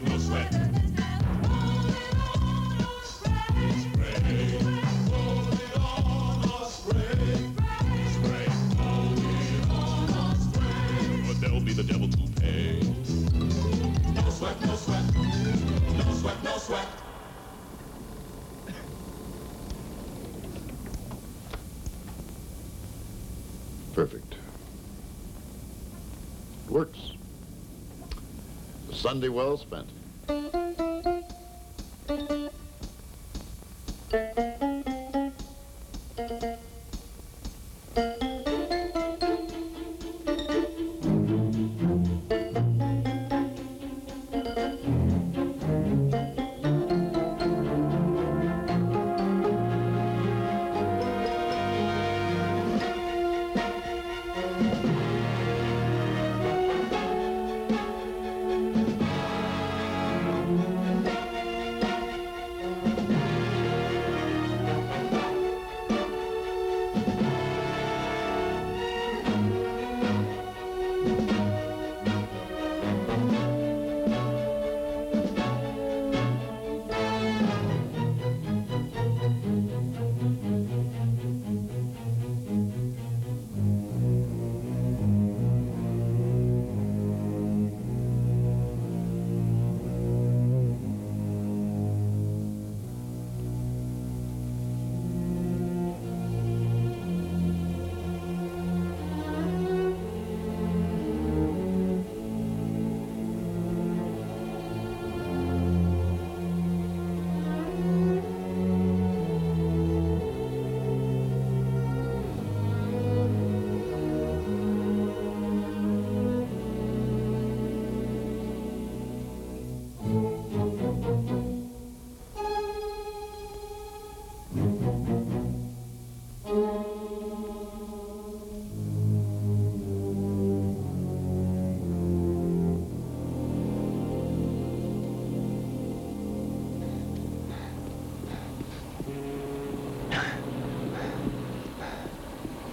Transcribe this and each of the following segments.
sweat, no sweat. Spray, roll it on a spray. Spray, roll it on a spray. But there'll be the devil to pay. No sweat, no sweat. No sweat, no sweat. Perfect. It works. A Sunday well spent.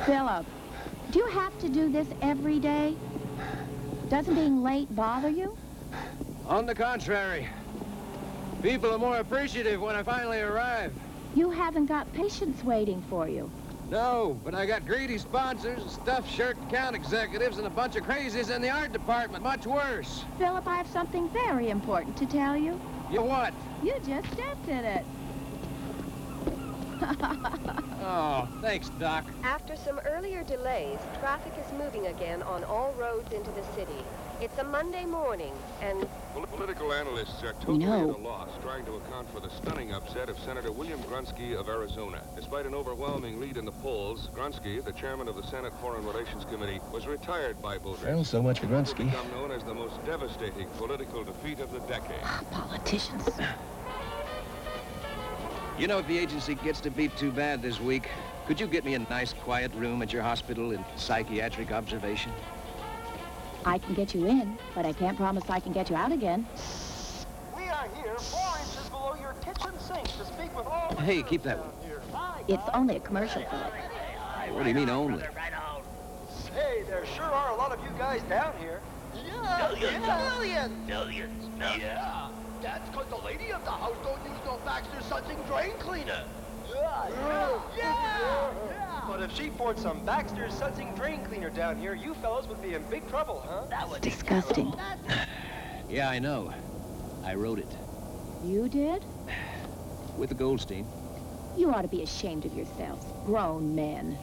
Philip, do you have to do this every day? Doesn't being late bother you? On the contrary. People are more appreciative when I finally arrive. You haven't got patients waiting for you. No, but I got greedy sponsors, stuffed shirt account executives, and a bunch of crazies in the art department. Much worse. Philip, I have something very important to tell you. You what? You just stepped in it. Oh, thanks, Doc. After some earlier delays, traffic is moving again on all roads into the city. It's a Monday morning, and... Political analysts are totally at a loss trying to account for the stunning upset of Senator William Grunsky of Arizona. Despite an overwhelming lead in the polls, Grunsky, the chairman of the Senate Foreign Relations Committee, was retired by voters. Well, so much for Grunsky. Become known as the most devastating political defeat of the decade. Politicians. You know, if the agency gets to be too bad this week, could you get me a nice, quiet room at your hospital in psychiatric observation? I can get you in, but I can't promise I can get you out again. We are here 4 inches below your kitchen sink to speak with all... Hey, keep that one. It's only a commercial, Philip. What do you mean, only? Hey, there sure are a lot of you guys down here. Yeah, millions. Yeah. That's because the lady of the house don't use no Baxter Sudsing drain cleaner. Yeah. But if she poured some Baxter Sudsing drain cleaner down here, you fellows would be in big trouble, huh? That would Disgusting. Yeah, I know. I wrote it. You did? With the Goldstein. You ought to be ashamed of yourselves, grown men.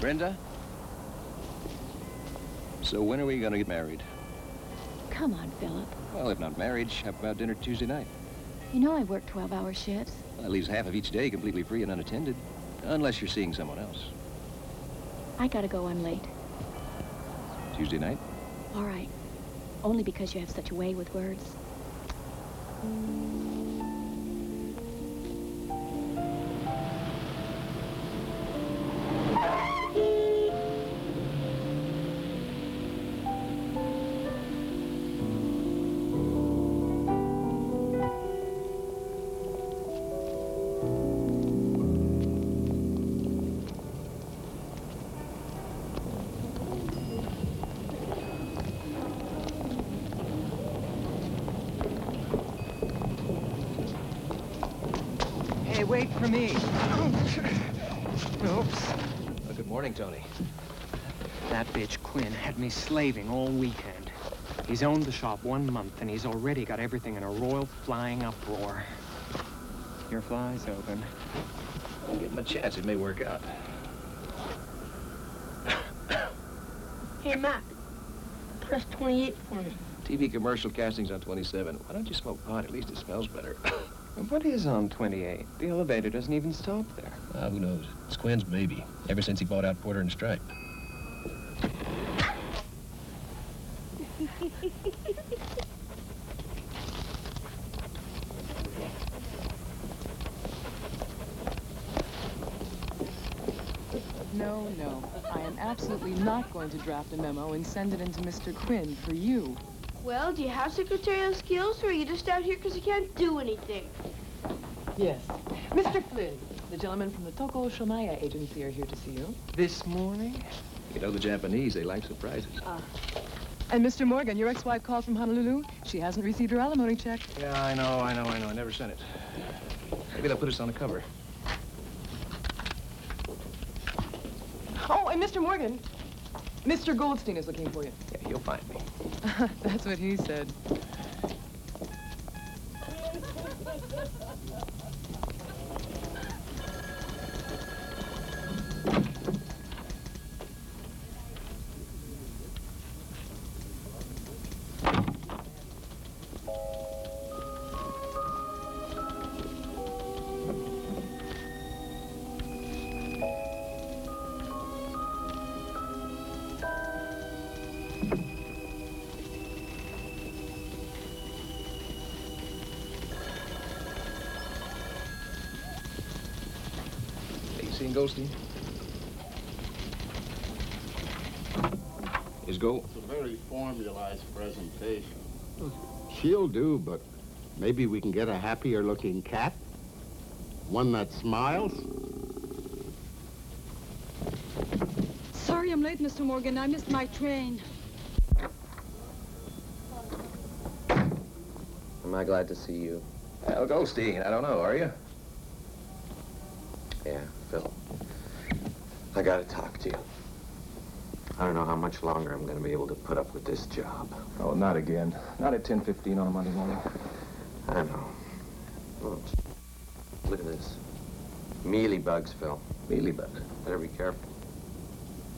Brenda? So when are we going to get married? Come on, Philip. Well, if not marriage, how about dinner Tuesday night? You know I work 12-hour shifts. Well, that leaves half of each day completely free and unattended. Unless you're seeing someone else. I gotta go, I'm late. Tuesday night? All right. Only because you have such a way with words. They wait for me. Oops. Well, good morning, Tony. That bitch Quinn had me slaving all weekend. He's owned the shop 1 month, and he's already got everything in a royal flying uproar. Your fly's open. I'll give him a chance. It may work out. Hey, Mac, press 28 for me. TV commercial castings on 27. Why don't you smoke pot? At least it smells better. What is on 28? The elevator doesn't even stop there. Who knows? It's Quinn's baby, ever since he bought out Porter and Stripe. No, no. I am absolutely not going to draft a memo and send it into Mr. Quinn for you. Well, do you have secretarial skills, or are you just out here because you can't do anything? Yes. Mr. Flynn, the gentlemen from the Toko Shomaya agency are here to see you. This morning? You know the Japanese, they like surprises. And Mr. Morgan, your ex-wife called from Honolulu. She hasn't received her alimony check. Yeah, I know. I never sent it. Maybe they'll put us on the cover. Oh, and Mr. Morgan, Mr. Goldstein is looking for you. Yeah, he'll find me. That's what he said. Seen Goldstein? Is Gold? It's a very formalized presentation. She'll do, but maybe we can get a happier-looking cat? One that smiles? Sorry I'm late, Mr. Morgan. I missed my train. Am I glad to see you? Well, Goldstein, I don't know, are you? Yeah, Phil. I gotta talk to you. I don't know how much longer I'm gonna be able to put up with this job. Oh, not again. Not at 10:15 on a Monday morning. I know. Well, look at this. Mealy bugs, Phil. Mealy bugs? Better be careful.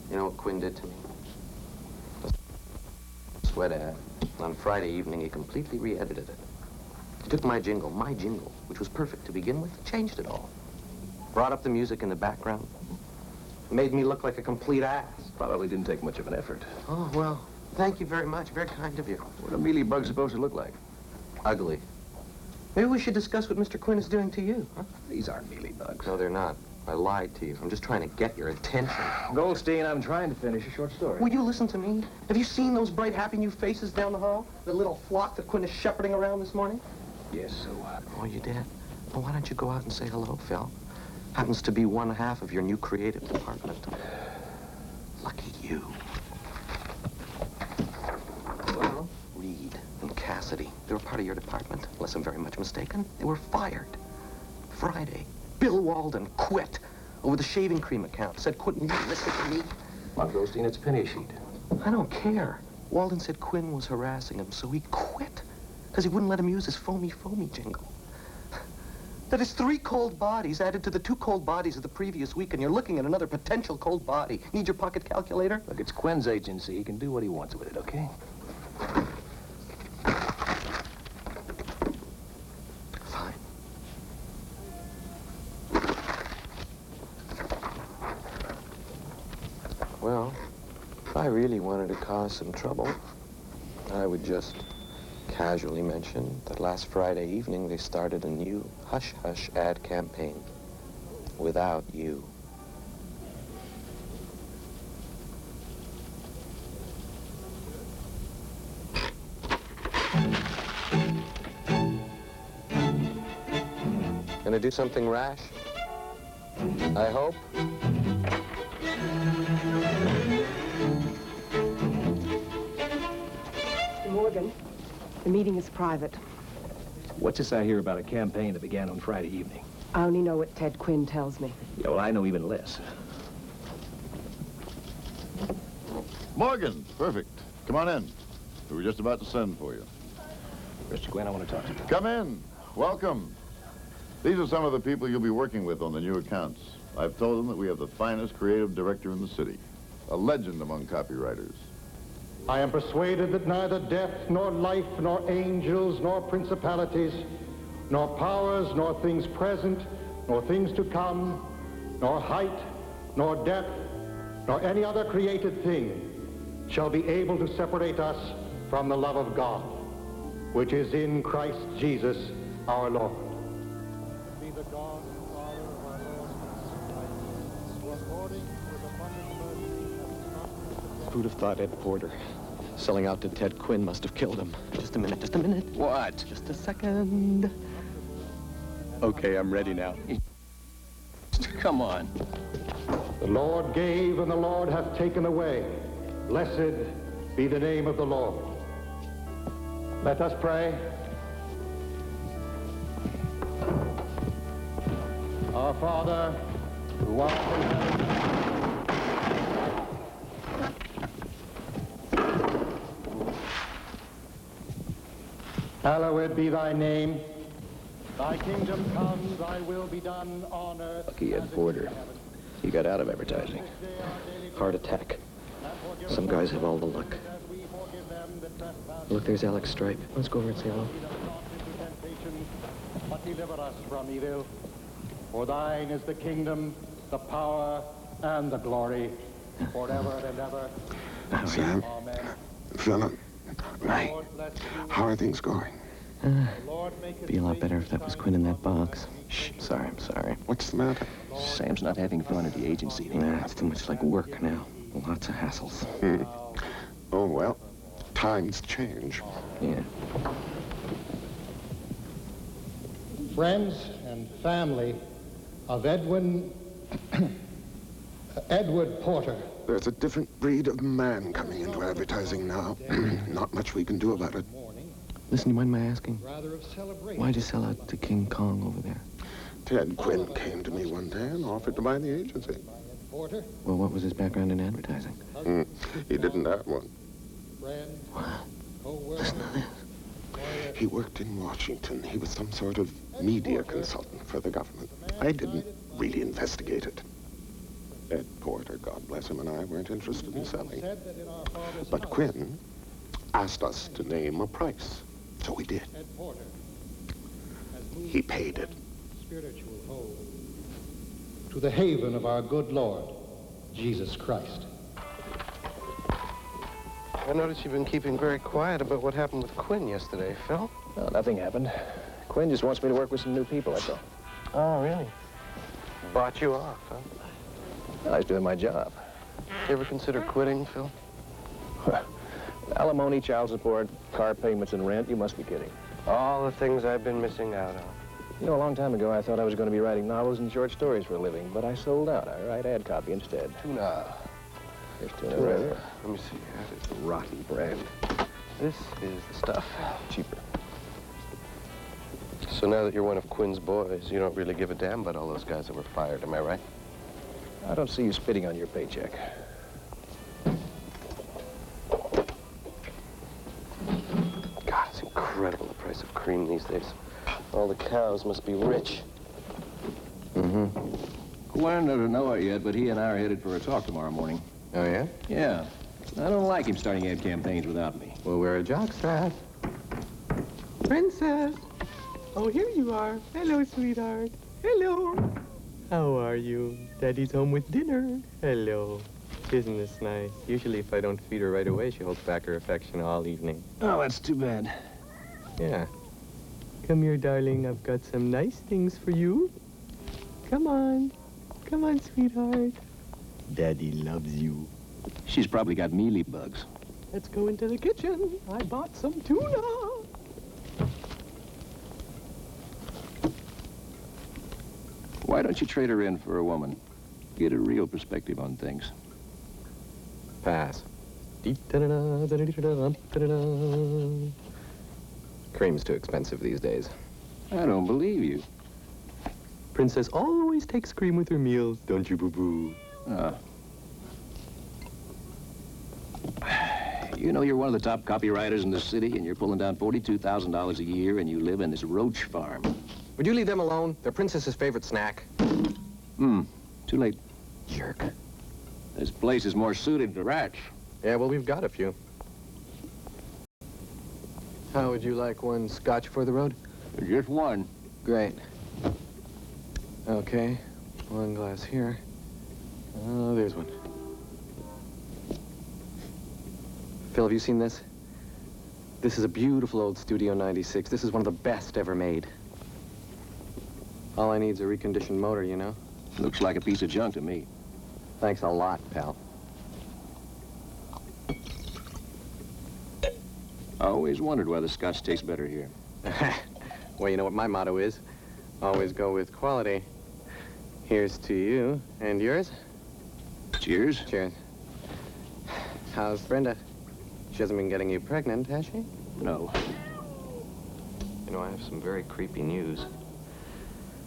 You know what Quinn did to me? A sweat ad. On Friday evening, he completely re-edited it. He took my jingle, which was perfect to begin with, changed it all. Brought up the music in the background. Made me look like a complete ass. Probably didn't take much of an effort. Oh, well, thank you very much. Very kind of you. What are mealy bugs supposed to look like? Ugly. Maybe we should discuss what Mr. Quinn is doing to you, huh? These aren't mealy bugs. No, they're not. I lied to you. I'm just trying to get your attention. Goldstein, I'm trying to finish a short story. Will you listen to me? Have you seen those bright, happy new faces down the hall? The little flock that Quinn is shepherding around this morning? Yes, so what? Oh, you did? Well, why don't you go out and say hello, Phil? Happens to be one half of your new creative department. Lucky you. Well? Reed and Cassidy, they were part of your department, unless I'm very much mistaken. They were fired. Friday, Bill Walden quit over the shaving cream account. Said, Quinn, listen to me. Well, Goldstein, it's a penny sheet. I don't care. Walden said Quinn was harassing him, so he quit. Because he wouldn't let him use his foamy jingle. That is 3 cold bodies added to the 2 cold bodies of the previous week, and you're looking at another potential cold body. Need your pocket calculator? Look, it's Quinn's agency. He can do what he wants with it, okay? Fine. Well, if I really wanted to cause some trouble, I would just casually mention that last Friday evening they started a new hush-hush ad campaign without you. Gonna do something rash? I hope. Mr. Morgan, the meeting is private. What's this I hear about a campaign that began on Friday evening? I only know what Ted Quinn tells me. Yeah, well, I know even less. Morgan, perfect. Come on in. We were just about to send for you. Mr. Quinn, I want to talk to you. Come in. Welcome. These are some of the people you'll be working with on the new accounts. I've told them that we have the finest creative director in the city, a legend among copywriters. I am persuaded that neither death, nor life, nor angels, nor principalities, nor powers, nor things present, nor things to come, nor height, nor depth, nor any other created thing shall be able to separate us from the love of God, which is in Christ Jesus our Lord. Be the God and Father of our Lord Jesus Christ, who according to his abundant mercy. Who'd have thought Ed Porter selling out to Ted Quinn must have killed him? Just a minute, just a minute. What? Just a second. Okay, I'm ready now. Come on. The Lord gave and the Lord hath taken away. Blessed be the name of the Lord. Let us pray. Our Father, who art in heaven, hallowed be thy name. Thy kingdom come, thy will be done on earth. Lucky Ed Porter. He got out of advertising. Heart attack. Some guys have all the luck. Look, there's Alex Stripe. Let's go over and say hello. But deliver us from evil. For thine is the kingdom, the power, and the glory, forever and ever. Sam, Amen. Philip, Ray, how are things going? Be a lot better if that was Quinn in that box. Shh, sorry, I'm sorry. What's the matter? Sam's not having fun at the agency. Nah, it's too much like work now. Lots of hassles. Oh, well, times change. Yeah. Friends and family of Edward Porter. There's a different breed of man coming into advertising now. Not much we can do about it. Listen, you mind my asking? Why'd you sell out to King Kong over there? Ted Quinn came to me one day and offered to buy the agency. Well, what was his background in advertising? He didn't have one. What? Listen to this. He worked in Washington. He was some sort of media consultant for the government. I didn't really investigate it. Ed Porter, God bless him, and I weren't interested in selling. But Quinn asked us to name a price, so we did. He paid it. Spiritual hold to the haven of our good Lord, Jesus Christ. I noticed you've been keeping very quiet about what happened with Quinn yesterday, Phil. No, nothing happened. Quinn just wants me to work with some new people, that's all. Oh, really? Bought you off, huh? Well, I was doing my job. You ever consider quitting, Phil? Alimony, child support, car payments, and rent, you must be kidding. All the things I've been missing out on. You know, a long time ago, I thought I was going to be writing novels and short stories for a living, but I sold out. I write ad copy instead. Tuna. Here's tuna right here. Let me see. That is the rotten brand. This is the stuff. Cheaper. So now that you're one of Quinn's boys, you don't really give a damn about all those guys that were fired, am I right? I don't see you spitting on your paycheck. God, it's incredible, the price of cream these days. All the cows must be rich. Glenn doesn't know it yet, but he and I are headed for a talk tomorrow morning. Oh, yeah? Yeah. I don't like him starting ad campaigns without me. We'll wear a jockstrap. Princess! Oh, here you are. Hello, sweetheart. Hello. How are you? Daddy's home with dinner. Hello. Isn't this nice? Usually if I don't feed her right away, she holds back her affection all evening. Oh, that's too bad. Yeah. Come here, darling. I've got some nice things for you. Come on. Come on, sweetheart. Daddy loves you. She's probably got mealy bugs. Let's go into the kitchen. I bought some tuna. Why don't you trade her in for a woman? Get a real perspective on things. Pass. Cream's too expensive these days. I don't believe you. Princess always takes cream with her meals, don't you, boo-boo? You know you're one of the top copywriters in the city, and you're pulling down $42,000 a year, and you live in this roach farm. Would you leave them alone? They're Princess's favorite snack. Too late. Jerk. This place is more suited to rats. Yeah, well, we've got a few. How would you like one scotch for the road? Just one. Great. Okay, one glass here. Oh, there's one. Phil, have you seen this? This is a beautiful old Studio 96. This is one of the best ever made. All I need is a reconditioned motor, you know? Looks like a piece of junk to me. Thanks a lot, pal. I always wondered why the scotch tastes better here. Well, you know what my motto is? Always go with quality. Here's to you. And yours? Cheers. Cheers. How's Brenda? She hasn't been getting you pregnant, has she? No. You know, I have some very creepy news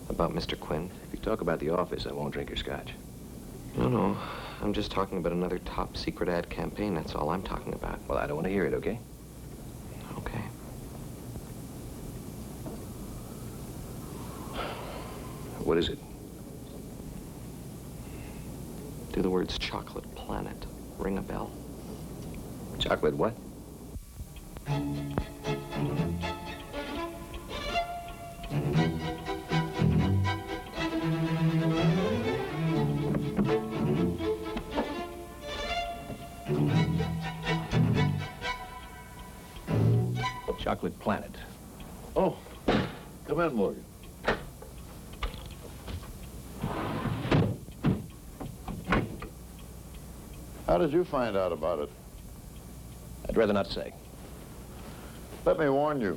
about Mr. Quinn. If you talk about the office, I won't drink your scotch. No. I'm just talking about another top secret ad campaign. That's all I'm talking about. Well, I don't want to hear it, okay? Okay. What is it? Do the words chocolate planet ring a bell? Chocolate what? Chocolate Planet. Oh, come in, Morgan. How did you find out about it? I'd rather not say. Let me warn you.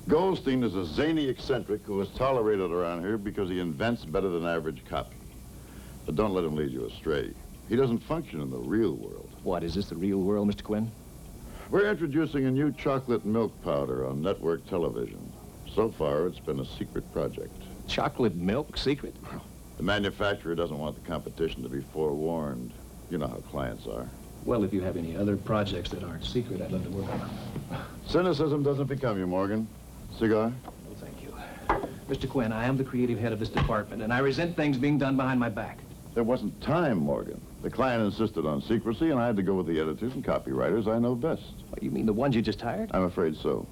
Goldstein is a zany eccentric who is tolerated around here because he invents better than average copy. But don't let him lead you astray. He doesn't function in the real world. What, is this the real world, Mr. Quinn? We're introducing a new chocolate milk powder on network television. So far, it's been a secret project. Chocolate milk secret? The manufacturer doesn't want the competition to be forewarned. You know how clients are. Well, if you have any other projects that aren't secret, I'd love to work on them. Cynicism doesn't become you, Morgan. Cigar? Well, thank you. Mr. Quinn, I am the creative head of this department, and I resent things being done behind my back. There wasn't time, Morgan. The client insisted on secrecy, and I had to go with the editors and copywriters I know best. What, you mean the ones you just hired? I'm afraid so.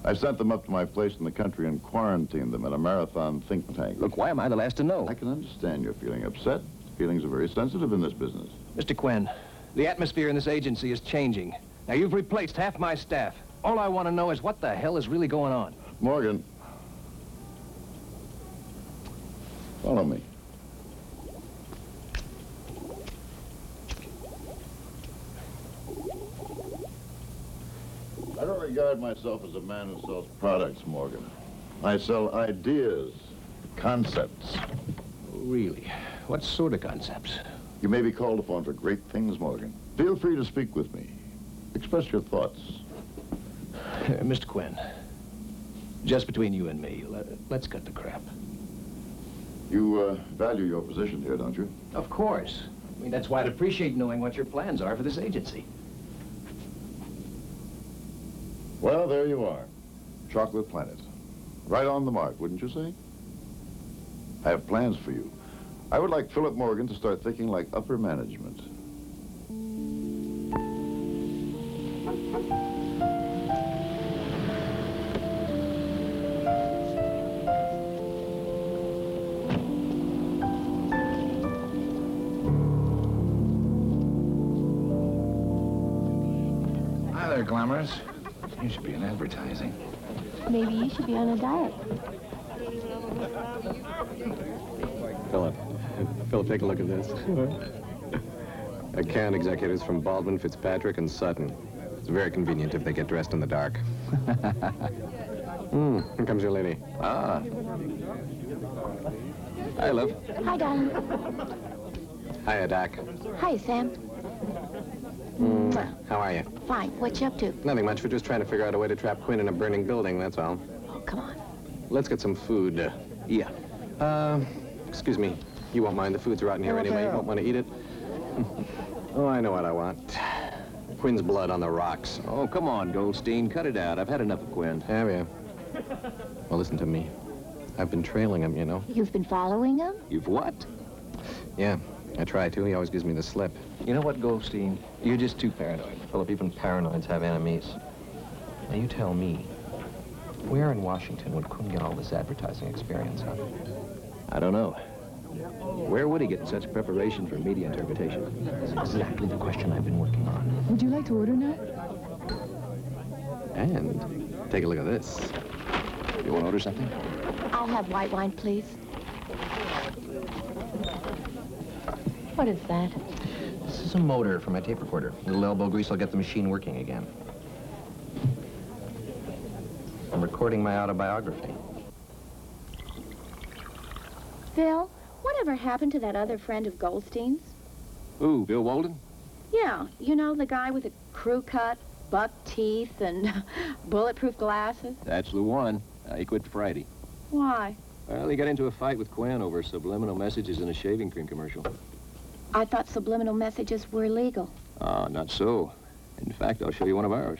I sent them up to my place in the country and quarantined them in a marathon think tank. Look, why am I the last to know? I can understand you're feeling upset. Feelings are very sensitive in this business. Mr. Quinn, the atmosphere in this agency is changing. Now, you've replaced half my staff. All I want to know is what the hell is really going on. Morgan, follow me. I don't regard myself as a man who sells products, Morgan. I sell ideas, concepts. Really? What sort of concepts? You may be called upon for great things, Morgan. Feel free to speak with me. Express your thoughts. Mr. Quinn, just between you and me, let's cut the crap. You value your position here, don't you? Of course. I mean, that's why I'd appreciate knowing what your plans are for this agency. Well, there you are. Chocolate Planet. Right on the mark, wouldn't you say? I have plans for you. I would like Philip Morgan to start thinking like upper management. Hi there, Glamorous. You should be in advertising. Maybe you should be on a diet. Philip, take a look at this. Account executives from Baldwin, Fitzpatrick, and Sutton. It's very convenient if they get dressed in the dark. Here comes your lady. Ah. Hi, love. Hi, darling. Hiya, Doc. Hi, Sam. How are you? Fine. What you up to? Nothing much. We're just trying to figure out a way to trap Quinn in a burning building, that's all. Oh, come on. Let's get some food. Yeah. Excuse me. You won't mind. The food's rotten here anyway. You won't want to eat it. Oh, I know what I want. Quinn's blood on the rocks. Oh, come on, Goldstein. Cut it out. I've had enough of Quinn. Have you? Well, listen to me. I've been trailing him, you know. You've been following him? You've what? Yeah, I try to. He always gives me the slip. You know what, Goldstein? You're just too paranoid. Philip, even paranoids have enemies. Now, you tell me, where in Washington would Quinn get all this advertising experience, huh? I don't know. Where would he get such preparation for media interpretation? That's exactly the question I've been working on. Would you like to order now? And take a look at this. You want to order something? I'll have white wine, please. What is that? This is a motor for my tape recorder. A little elbow grease will get the machine working again. I'm recording my autobiography. Phil, whatever happened to that other friend of Goldstein's? Ooh, Bill Walden? Yeah, you know, the guy with the crew cut, buck teeth, and bulletproof glasses? That's the one. He quit Friday. Why? Well, he got into a fight with Quinn over subliminal messages in a shaving cream commercial. I thought subliminal messages were illegal. Ah, not so. In fact, I'll show you one of ours.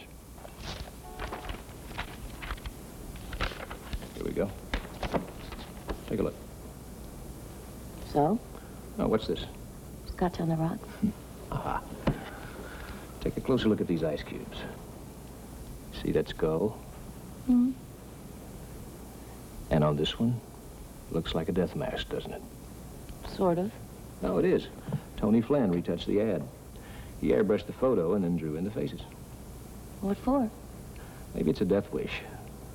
Here we go. Take a look. So? Oh, what's this? Scotch on the rocks. Aha. Take a closer look at these ice cubes. See that skull? Hmm. And on this one, looks like a death mask, doesn't it? Sort of. No, it is. Tony Flynn retouched the ad. He airbrushed the photo and then drew in the faces. What for? Maybe it's a death wish.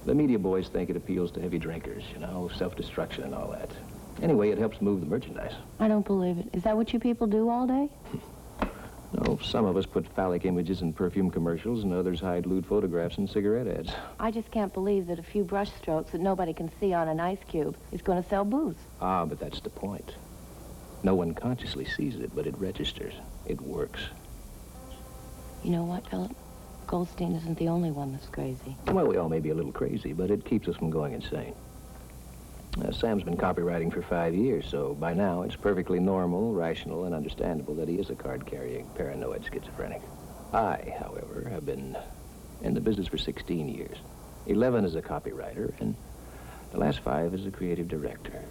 The media boys think it appeals to heavy drinkers, you know, self-destruction and all that. Anyway, it helps move the merchandise. I don't believe it. Is that what you people do all day? No, some of us put phallic images in perfume commercials and others hide lewd photographs in cigarette ads. I just can't believe that a few brush strokes that nobody can see on an ice cube is going to sell booze. Ah, but that's the point. No one consciously sees it, but it registers. It works. You know what, Philip? Goldstein isn't the only one that's crazy. Well, we all may be a little crazy, but it keeps us from going insane. Sam's been copywriting for 5 years, so by now it's perfectly normal, rational, and understandable that he is a card-carrying, paranoid schizophrenic. I, however, have been in the business for 16 years. 11 as a copywriter, and the last 5 as a creative director.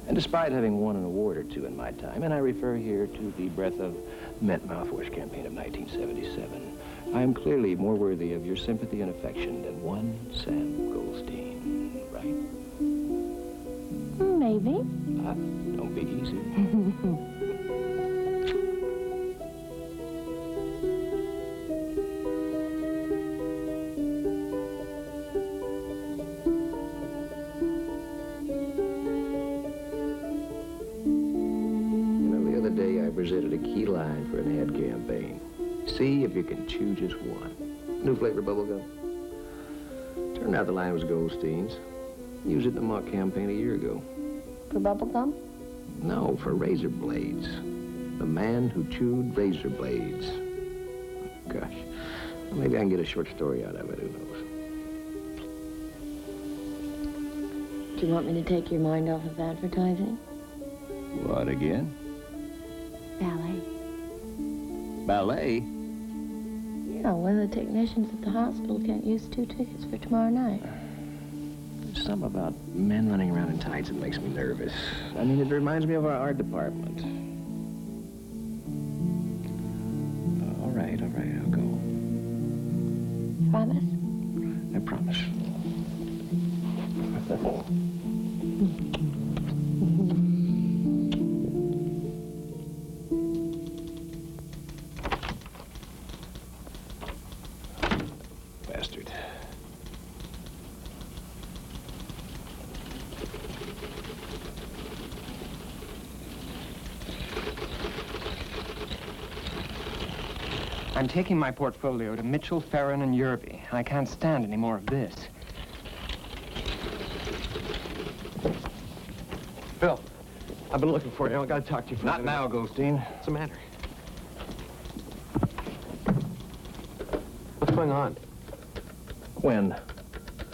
And despite having won an award or 2 in my time, and I refer here to the Breath of Mint mouthwash campaign of 1977, I am clearly more worthy of your sympathy and affection than one Sam Goldstein, right? Maybe. Don't be easy. The other day I presented a key line for an ad campaign. See if you can chew just one. New flavor bubblegum. Turned out the line was Goldstein's. Used it in the mock campaign a year ago. For bubble gum? No, for razor blades. The man who chewed razor blades. Gosh, well, maybe I can get a short story out of it, who knows? Do you want me to take your mind off of advertising? What, again? Ballet. Ballet? Yeah, one of the technicians at the hospital can't use 2 tickets for tomorrow night. There's something about men running around in tights that makes me nervous. I mean, it reminds me of our art department. All right, I'll go. Promise? I promise. Bastard. I'm taking my portfolio to Mitchell, Farron, and Yerby. I can't stand any more of this. Phil, I've been looking for you. I've got to talk to you for a Not minute. now, Goldstein. What's the matter? What's going on? Quinn,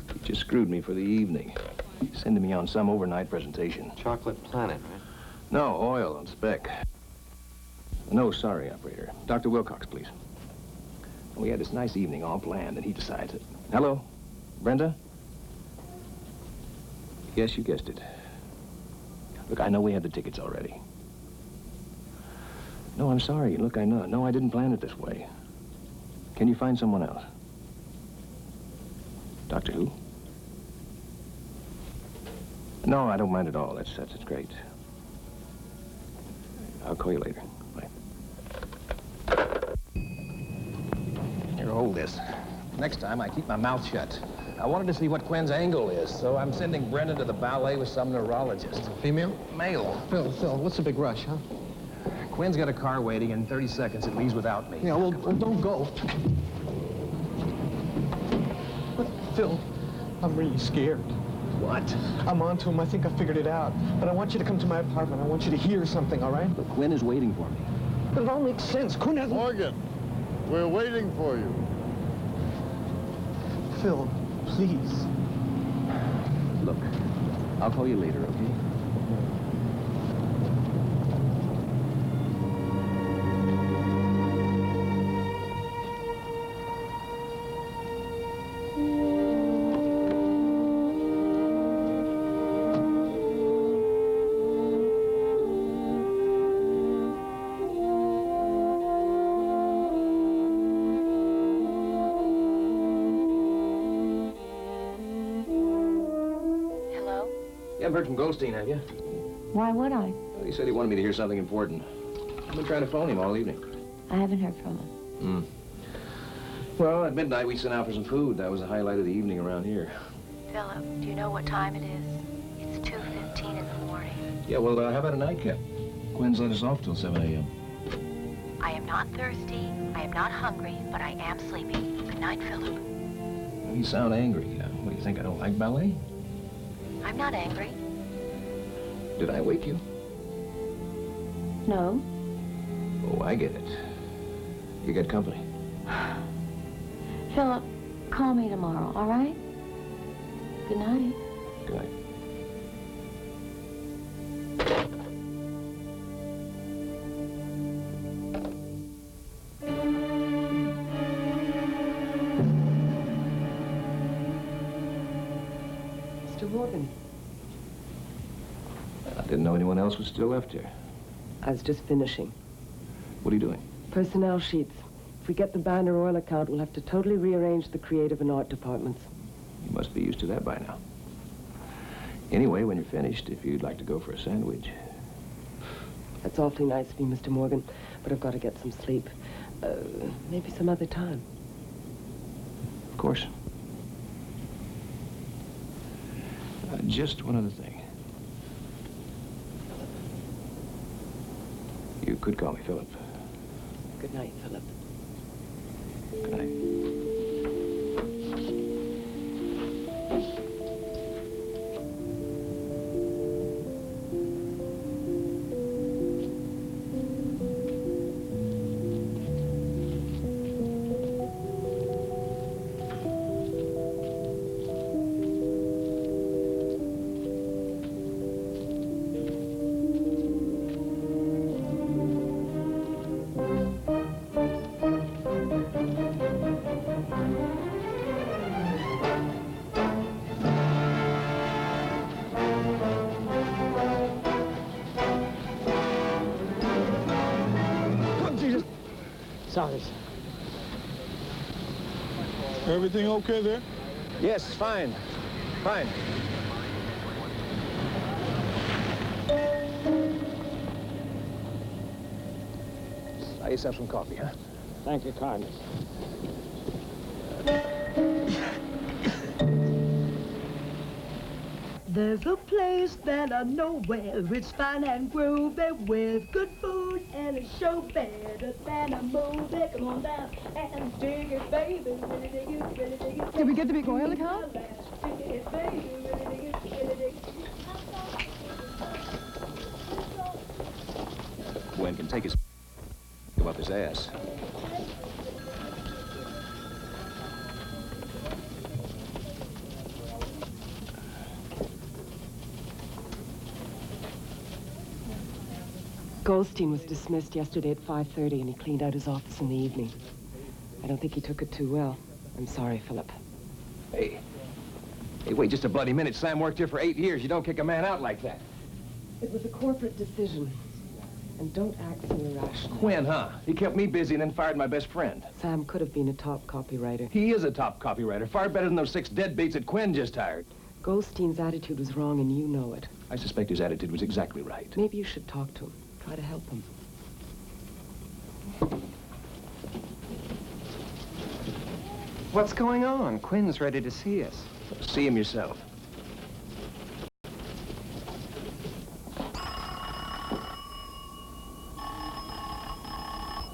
you just screwed me for the evening. He's sending me on some overnight presentation. Chocolate Planet, right? No, oil on spec. No, sorry, operator. Dr. Wilcox, please. We had this nice evening all planned, and he decides it. Hello? Brenda? Yes, you guessed it. Look, I know we had the tickets already. No, I'm sorry. Look, I know. No, I didn't plan it this way. Can you find someone else? Doctor who? No, I don't mind at all. That's great. I'll call you later. Bye. Here, hold this. Next time, I keep my mouth shut. I wanted to see what Quinn's angle is, so I'm sending Brendan to the ballet with some neurologist. Female? Male. Phil, what's the big rush, huh? Quinn's got a car waiting. In 30 seconds, it leaves without me. Yeah, well, don't go. But, Phil, I'm really scared. What? I'm on to him. I think I figured it out. But I want you to come to my apartment. I want you to hear something, all right? But Quinn is waiting for me. But it all makes sense. Quinn hasn't... Morgan, we're waiting for you. Phil, please. Look, I'll call you later, okay? You haven't heard from Goldstein, have you? Why would I? Well, he said he wanted me to hear something important. I've been trying to phone him all evening. I haven't heard from him. Well, at midnight, we sent out for some food. That was the highlight of the evening around here. Philip, do you know what time it is? It's 2:15 in the morning. Yeah, well, how about a nightcap? Quinn's let us off till 7 a.m. I am not thirsty, I am not hungry, but I am sleepy. Good night, Philip. You sound angry. What do you think, I don't like ballet? I'm not angry. Did I wake you? No. Oh, I get it. You got company. Philip, call me tomorrow, all right? Good night. Good night. Mr. Morgan. I didn't know anyone else was still left here. I was just finishing. What are you doing? Personnel sheets. If we get the Banner Oil account, we'll have to totally rearrange the creative and art departments. You must be used to that by now. Anyway, when you're finished, if you'd like to go for a sandwich. That's awfully nice of you, Mr. Morgan, but I've got to get some sleep. Maybe some other time. Of course. Just one other thing. You could call me Philip. Good night, Philip. Good night. Sorry. Everything okay there? Yes, fine. Fine. Buy yourself some coffee, huh? Thank you kindly. There's a place that I know where it's fine and groovy with good food and a show better than a movie. Come on down and dig it, baby. Really dig it, really dig it. Did we get the big oil account? Dig it, baby. Really dig it, really dig it. Gwen can take his go up his ass. Goldstein was dismissed yesterday at 5:30, and he cleaned out his office in the evening. I don't think he took it too well. I'm sorry, Philip. Hey, wait just a bloody minute. Sam worked here for 8 years. You don't kick a man out like that. It was a corporate decision. And don't act so irrational. Quinn, huh? He kept me busy and then fired my best friend. Sam could have been a top copywriter. He is a top copywriter, far better than those 6 deadbeats that Quinn just hired. Goldstein's attitude was wrong, and you know it. I suspect his attitude was exactly right. Maybe you should talk to him. Try to help him. What's going on? Quinn's ready to see us. See him yourself.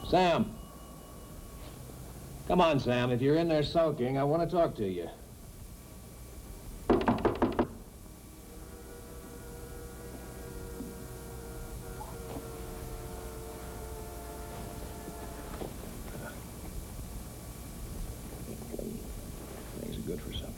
Sam. Come on, Sam. If you're in there sulking, I want to talk to you. Things are good for something.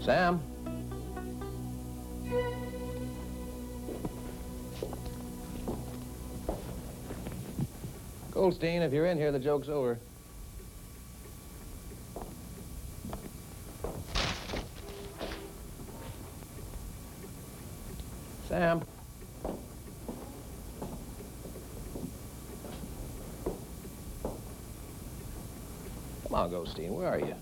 Sam? Goldstein, if you're in here, the joke's over. Sam? Come on, Goldstein, where are you?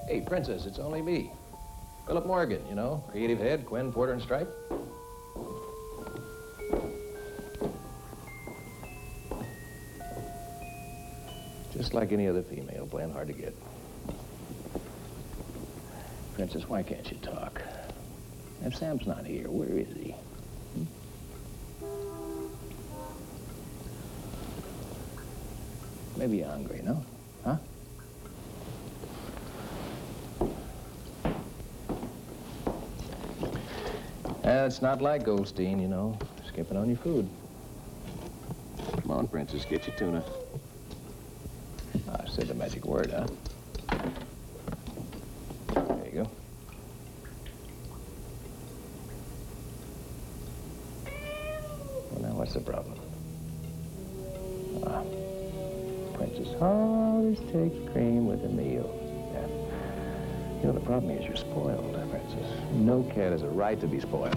Hey, Princess, it's only me. Philip Morgan, you know, creative head, Quinn, Porter, and Stripe. Just like any other female, playing hard to get. Princess, why can't you talk? If Sam's not here, where is he? Maybe you're hungry, no? Huh? It's not like Goldstein, you know, skipping on your food. Come on, Princess, get your tuna. I said the magic word, huh? There you go. Well, now, what's the problem? Princess always takes cream with a meal. Yeah. You know, the problem is you're spoiled, Princess. No cat has a right to be spoiled.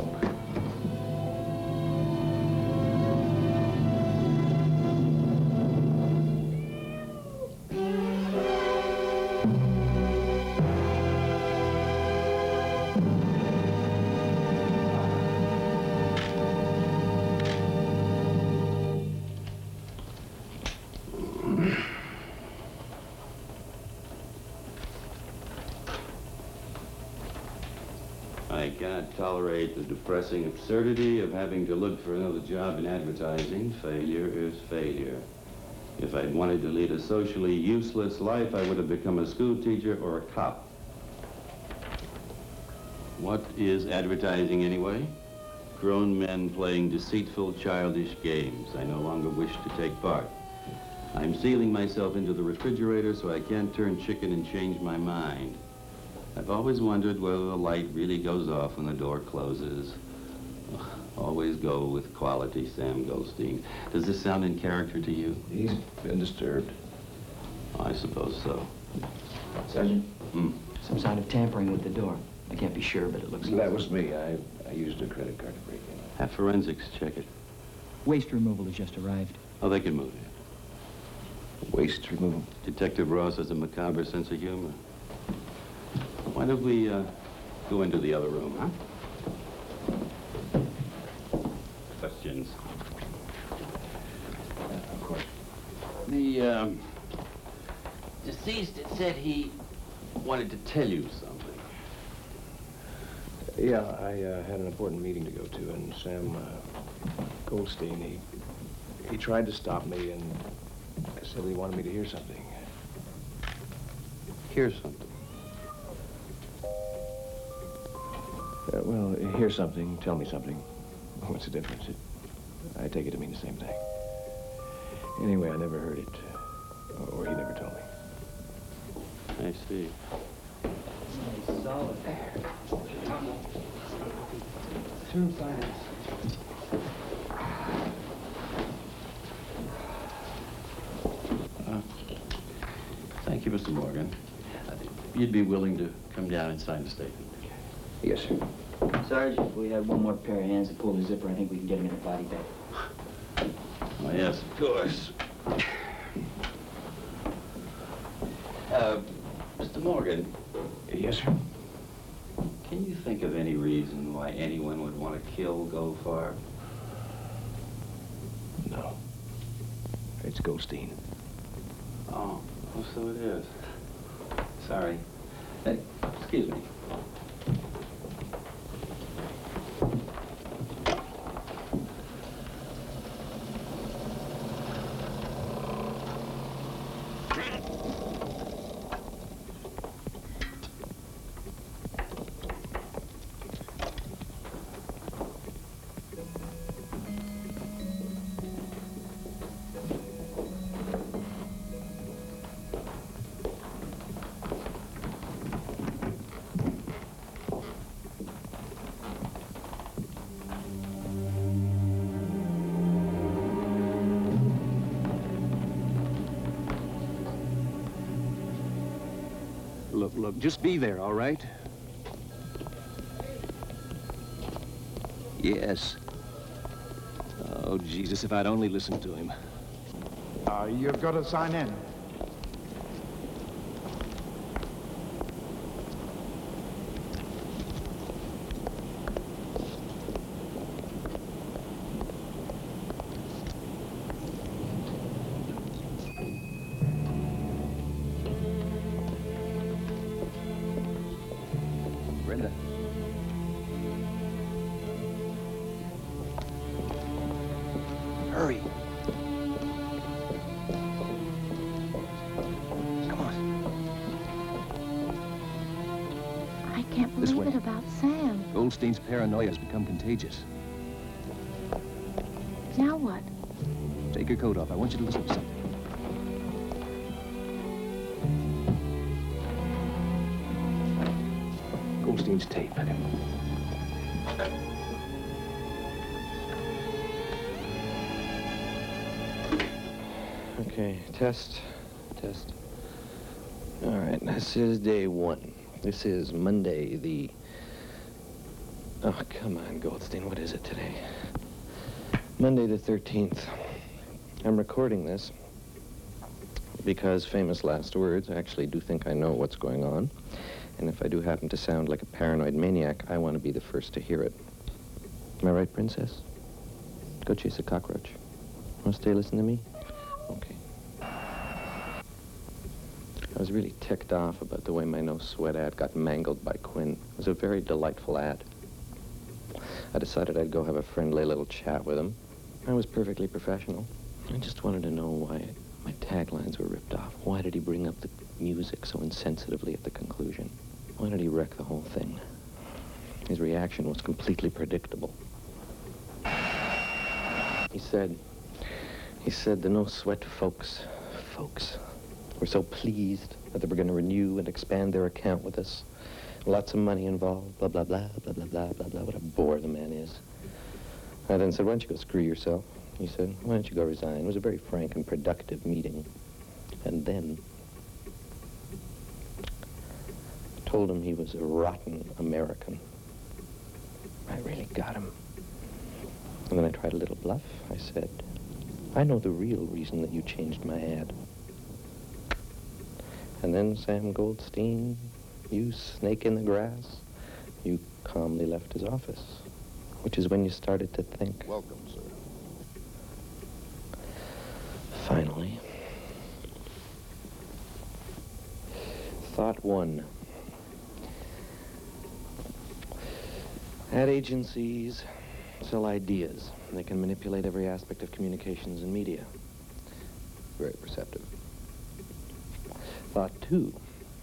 I cannot tolerate the depressing absurdity of having to look for another job in advertising. Failure is failure. If I'd wanted to lead a socially useless life, I would have become a school teacher or a cop. What is advertising anyway? Grown men playing deceitful, childish games. I no longer wish to take part. I'm sealing myself into the refrigerator so I can't turn chicken and change my mind. I've always wondered whether the light really goes off when the door closes. Always go with quality, Sam Goldstein. Does this sound in character to you? He's been disturbed. I suppose so. Sergeant? Some sign of tampering with the door. I can't be sure, but it looks like... That was me. I used a credit card to break in. Have forensics check it. Waste removal has just arrived. Oh, they can move it. Waste removal? Detective Ross has a macabre sense of humor. Why don't we go into the other room, huh? The deceased had said he wanted to tell you something. Yeah, I had an important meeting to go to, and Sam Goldstein, he tried to stop me and said he wanted me to hear something. Hear something? Well, hear something, tell me something. What's the difference? I take it to mean the same thing. Anyway, I never heard it, or he never told me. I see. Solid. Term finance. Thank you, Mr. Morgan. You'd be willing to come down and sign the statement? Yes, sir. Sarge, if we had one more pair of hands to pull the zipper, I think we can get him in a body bag. Oh, yes, of course. Mr. Morgan. Yes, sir? Can you think of any reason why anyone would want to kill Goldfarb? No. It's Goldstein. Oh, so it is. Sorry. Excuse me. Look, just be there, all right? Yes. Oh, Jesus, if I'd only listened to him. You've got to sign in. Brenda. Hurry. Come on. I can't This believe way. it about Sam. Goldstein's paranoia has become contagious. Now what? Take your coat off. I want you to listen to something. Goldstein's tape. Okay, test. All right, this is day one. This is Monday, the... Oh, come on, Goldstein, what is it today? Monday the 13th. I'm recording this because, famous last words, I actually do think I know what's going on. And if I do happen to sound like a paranoid maniac, I want to be the first to hear it. Am I right, Princess? Go chase a cockroach. Want to stay listen to me? Okay. I was really ticked off about the way my no sweat ad got mangled by Quinn. It was a very delightful ad. I decided I'd go have a friendly little chat with him. I was perfectly professional. I just wanted to know why my taglines were ripped off. Why did he bring up the music so insensitively at the conclusion? Why did he wreck the whole thing? His reaction was completely predictable. He said the no sweat folks were so pleased that they were going to renew and expand their account with us. Lots of money involved, blah, blah, blah, blah, blah, blah, blah, blah. What a bore the man is. I then said, why don't you go screw yourself? He said, why don't you go resign? It was a very frank and productive meeting. And then told him he was a rotten American. I really got him. And then I tried a little bluff. I said, I know the real reason that you changed my ad. And then, Sam Goldstein, you snake in the grass, you calmly left his office, which is when you started to think. Welcome, sir. Finally, Thought one. Ad agencies sell ideas. They can manipulate every aspect of communications and media. Very perceptive. Thought two.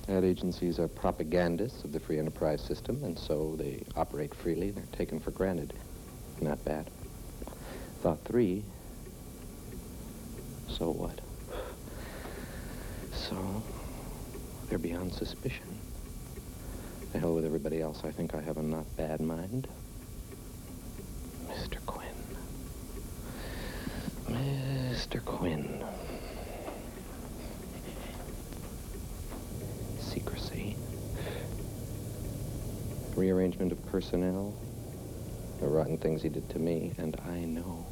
Ad agencies are propagandists of the free enterprise system, and so they operate freely. They're taken for granted. Not bad. Thought three. So what? So, they're beyond suspicion. The hell with everybody else. I think I have a not bad mind. Mr. Quinn. Mr. Quinn. Secrecy. Rearrangement of personnel. The rotten things he did to me, and I know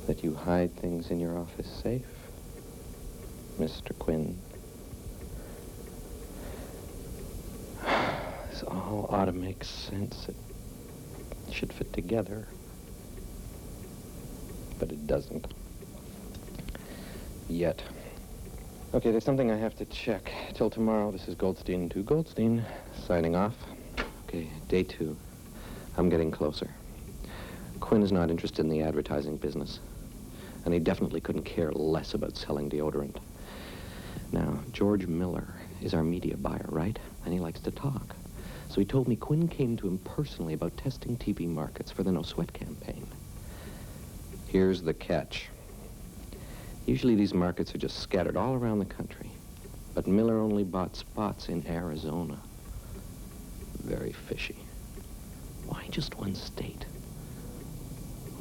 that you hide things in your office safe, Mr. Quinn. This all ought to make sense. It should fit together. But it doesn't. Yet. Okay, there's something I have to check. Till tomorrow, this is Goldstein to Goldstein, signing off. Okay, day 2. I'm getting closer. Quinn is not interested in the advertising business. And he definitely couldn't care less about selling deodorant. Now, George Miller is our media buyer, right? And he likes to talk. So he told me Quinn came to him personally about testing TV markets for the No Sweat campaign. Here's the catch. Usually these markets are just scattered all around the country. But Miller only bought spots in Arizona. Very fishy. Why just one state?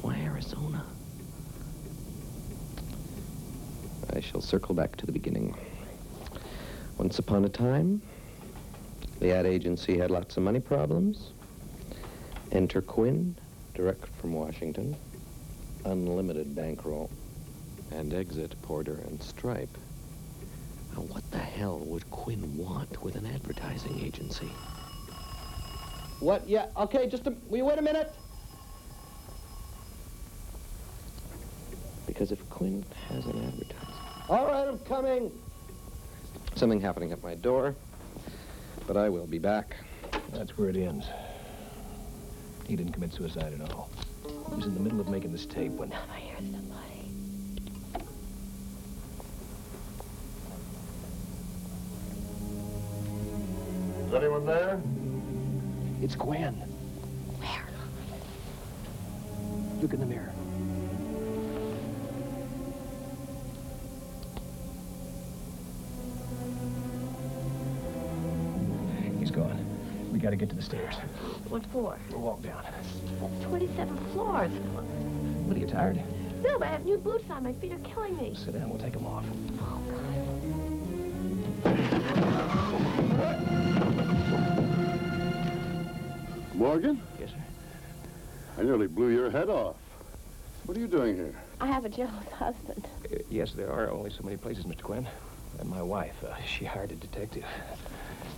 Why Arizona? I shall circle back to the beginning. Once upon a time, the ad agency had lots of money problems. Enter Quinn, direct from Washington, unlimited bankroll, and exit Porter and Stripe. Now, what the hell would Quinn want with an advertising agency? What? Yeah, okay, will you wait a minute? Because if Quinn has an advertising... All right, I'm coming. Something happening at my door, but I will be back. That's where it ends. He didn't commit suicide at all. He was in the middle of making this tape when... I hear somebody. Is anyone there? It's Gwen. Where? Look in the mirror. He's gone. We gotta get to the stairs. What for? We'll walk down. That's 27 floors. What, are you tired? Bill, I have new boots on. My feet are killing me. Sit down, we'll take them off. Oh, Morgan? Yes, sir? I nearly blew your head off. What are you doing here? I have a jealous husband. Yes, there are only so many places, Mr. Quinn. And my wife, she hired a detective.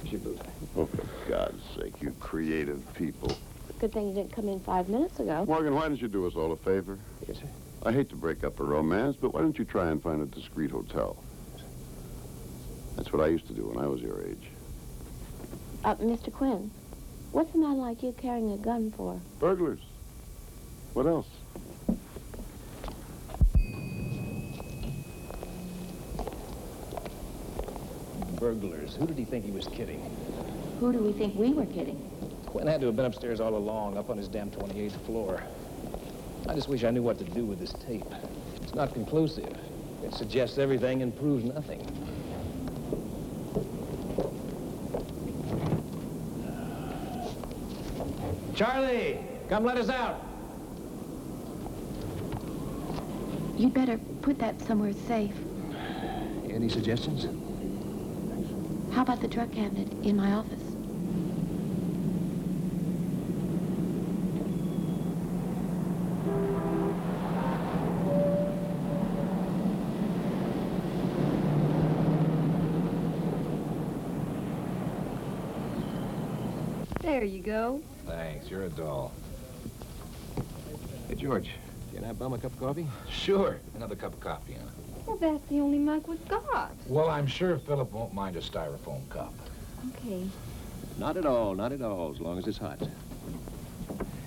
Here's your boot. Oh, for God's sake, you creative people. Good thing you didn't come in 5 minutes ago. Morgan, why don't you do us all a favor? Yes, sir? I hate to break up a romance, but why don't you try and find a discreet hotel? That's what I used to do when I was your age. Mr. Quinn, what's a man like you carrying a gun for? Burglars. What else? Burglars. Who did he think he was kidding? Who do we think we were kidding? Quinn had to have been upstairs all along, up on his damn 28th floor. I just wish I knew what to do with this tape. It's not conclusive. It suggests everything and proves nothing. Charlie, come let us out. You'd better put that somewhere safe. Any suggestions? How about the drug cabinet in my office? There you go. Thanks, you're a doll. Hey, George, can I bum a cup of coffee? Sure. Another cup of coffee, huh? Well, that's the only mug we've got. Well, I'm sure Philip won't mind a styrofoam cup. Okay. Not at all, not at all, as long as it's hot.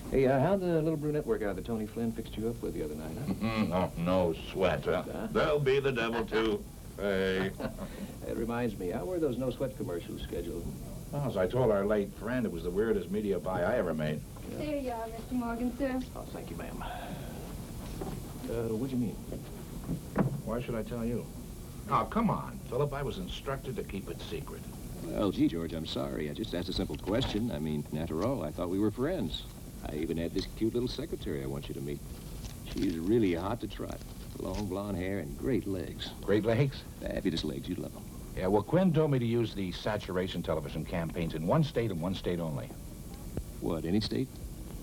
Hey, how'd the little brunette work out that Tony Flynn fixed you up with the other night, huh? No sweat. There'll be the devil, too. Hey. It reminds me, how were those no-sweat commercials scheduled? Well, as I told our late friend, it was the weirdest media buy I ever made. There you are, Mr. Morgan, sir. Oh, thank you, ma'am. What do you mean? Why should I tell you? Oh, come on, Philip. I was instructed to keep it secret. Well, gee, George, I'm sorry. I just asked a simple question. I mean, after all, I thought we were friends. I even had this cute little secretary I want you to meet. She's really hot to trot. Long blonde hair and great legs. Great legs? Fabulous legs. You'd love them. Yeah, well, Quinn told me to use the saturation television campaigns in one state and one state only. What, any state?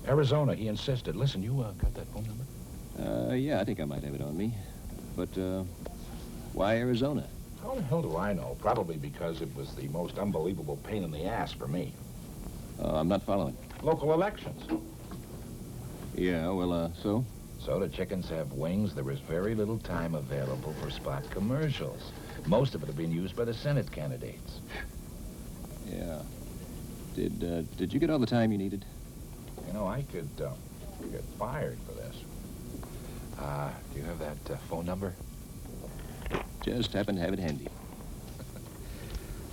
Arizona, he insisted. Listen, you got that phone number? Yeah, I think I might have it on me. But, why Arizona? How the hell do I know? Probably because it was the most unbelievable pain in the ass for me. I'm not following. Local elections. Yeah, well, so? So the chickens have wings. There is very little time available for spot commercials. Most of it have been used by the Senate candidates. Yeah. Did you get all the time you needed? You know, I could get fired for this. Do you have that phone number? Just happen to have it handy.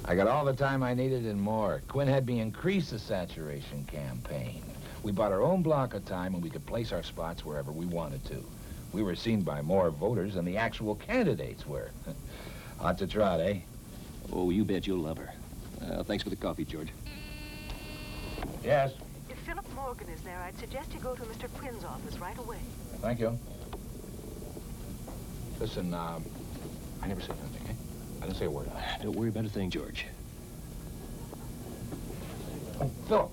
I got all the time I needed and more. Quinn had me increase the saturation campaign. We bought our own block of time and we could place our spots wherever we wanted to. We were seen by more voters than the actual candidates were. Hot to trot, eh? Oh, you bet you'll love her. Thanks for the coffee, George. Yes. If Philip Morgan is there, I'd suggest you go to Mr. Quinn's office right away. Thank you. Listen, I never said anything, eh? I didn't say a word. Don't worry about a thing, George. Oh, Philip.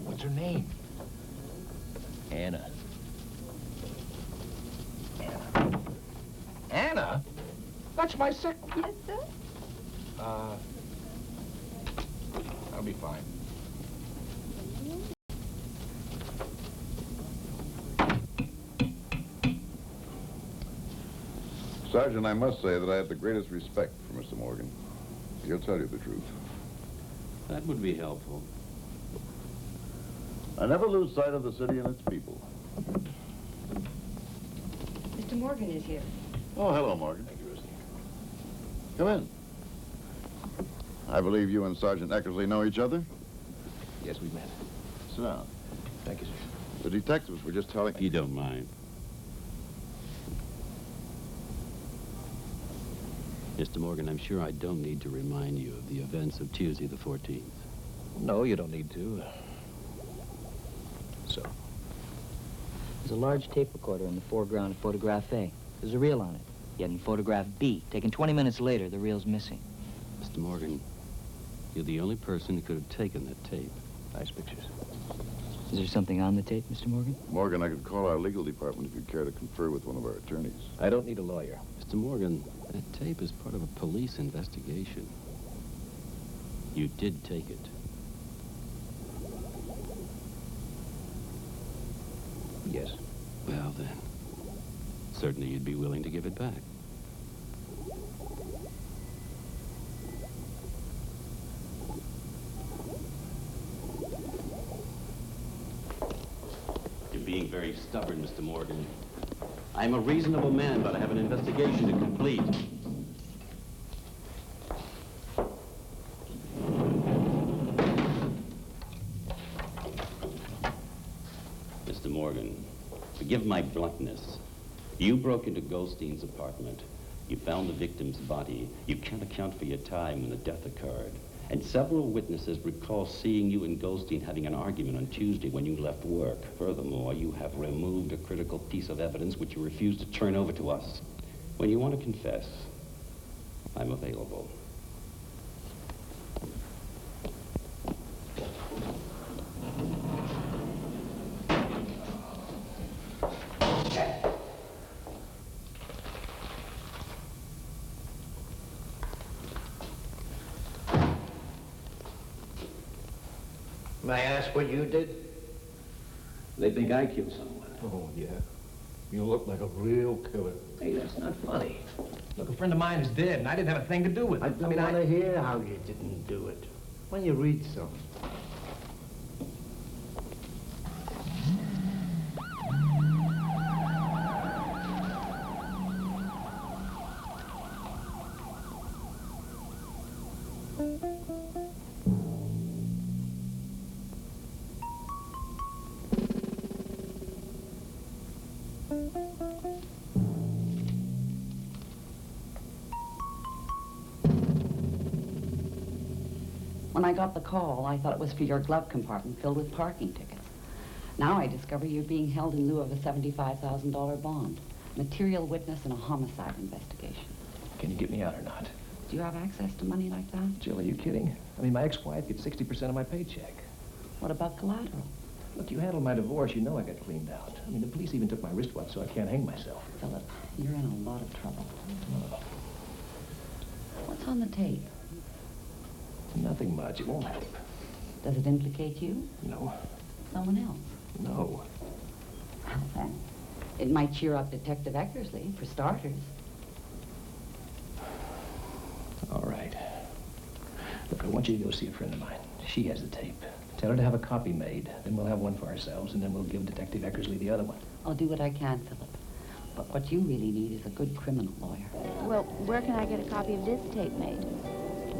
What's her name? Anna. Anna? That's my sec... Yes, sir? That'll be fine. Sergeant, I must say that I have the greatest respect for Mr. Morgan. He'll tell you the truth. That would be helpful. I never lose sight of the city and its people. Mr. Morgan is here. Oh, hello, Morgan. Come in. I believe you and Sergeant Eckersley know each other? Yes, we've met. Sit down. Thank you, sir. The detectives were just telling... If you don't mind. Mr. Morgan, I'm sure I don't need to remind you of the events of Tuesday the 14th. No, you don't need to. So? There's a large tape recorder in the foreground of photograph A. There's a reel on it. Yet in photograph B, taken 20 minutes later, the reel's missing. Mr. Morgan, you're the only person who could have taken that tape. Nice pictures. Is there something on the tape, Mr. Morgan? Morgan, I could call our legal department if you'd care to confer with one of our attorneys. I don't need a lawyer. Mr. Morgan, that tape is part of a police investigation. You did take it. Yes. Well, then, certainly you'd be willing to give it back. You're being very stubborn, Mr. Morgan. I'm a reasonable man, but I have an investigation to complete. Mr. Morgan, forgive my bluntness. You broke into Goldstein's apartment. You found the victim's body. You can't account for your time when the death occurred. And several witnesses recall seeing you and Goldstein having an argument on Tuesday when you left work. Furthermore, you have removed a critical piece of evidence which you refused to turn over to us. When you want to confess, I'm available. May I ask what you did? They think I killed someone. Oh, yeah. You look like a real killer. Hey, that's not funny. Look, a friend of mine is dead, and I didn't have a thing to do with it. I don't want to hear how you didn't do it. Why don't you read some? When I got the call, I thought it was for your glove compartment filled with parking tickets. Now I discover you're being held in lieu of a $75,000 bond. Material witness in a homicide investigation. Can you get me out or not? Do you have access to money like that? Jill, are you kidding? I mean, my ex-wife gets 60% of my paycheck. What about collateral? Look, you handled my divorce, you know I got cleaned out. I mean, the police even took my wristwatch, so I can't hang myself. Philip, you're in a lot of trouble. Oh. What's on the tape? Nothing much. It won't help. Does it implicate you? No. Someone else? No. Well, then, it might cheer up Detective Eckersley, for starters. All right. Look, I want you to go see a friend of mine. She has the tape. Tell her to have a copy made. Then we'll have one for ourselves, and then we'll give Detective Eckersley the other one. I'll do what I can, Philip. But what you really need is a good criminal lawyer. Well, where can I get a copy of this tape made?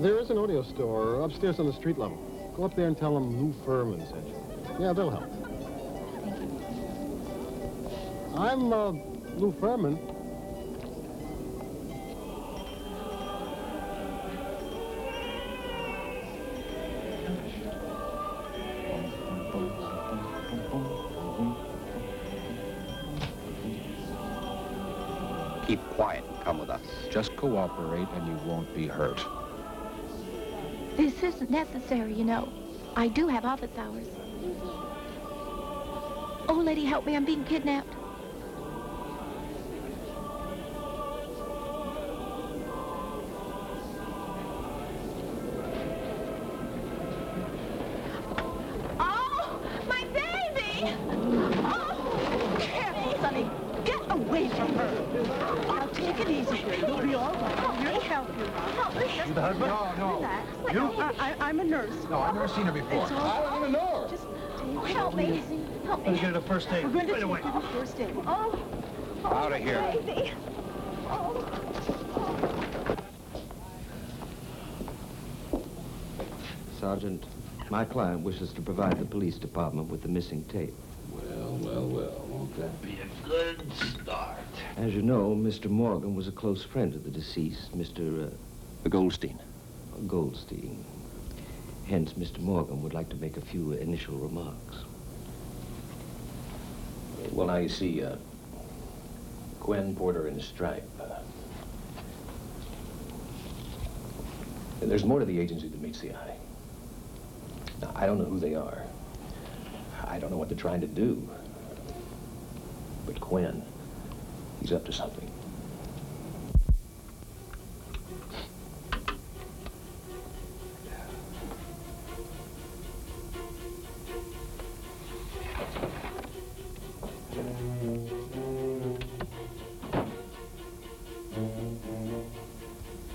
There is an audio store upstairs on the street level. Go up there and tell them Lou Furman sent you. Yeah, they'll help. Thank you. I'm, Lou Furman. Keep quiet and come with us. Just cooperate and you won't be hurt. This isn't necessary, you know. I do have office hours. Oh, lady, help me. I'm being kidnapped. Oh, my baby! Oh, careful, Sonny. Get away from her. Now, take it easy. You'll be all right. Let me help you. Help me. You the husband? No. Relax. You? I'm a nurse. No, I've never seen her before. It's all right. Just help me. Help me. Let's get her the first aid. We're going to right away. give her first aid. Oh. Out of here. Baby. Oh. Sergeant, my client wishes to provide the police department with the missing tape. Well, won't that be a good start? As you know, Mr. Morgan was a close friend of the deceased, Mr. Goldstein. Goldstein. Hence, Mr. Morgan would like to make a few initial remarks. Well, now, you see, Quinn, Porter, and Stripe. There's more to the agency than meets the eye. Now, I don't know who they are. I don't know what they're trying to do. But Quinn, he's up to something.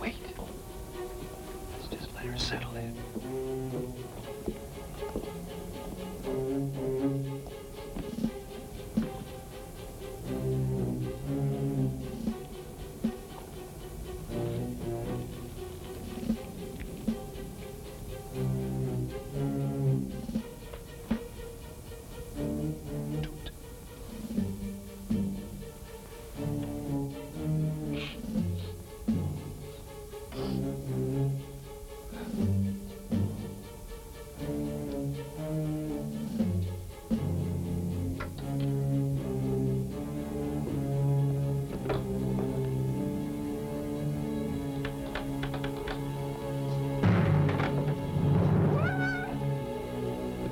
Wait. Let's just let her settle in.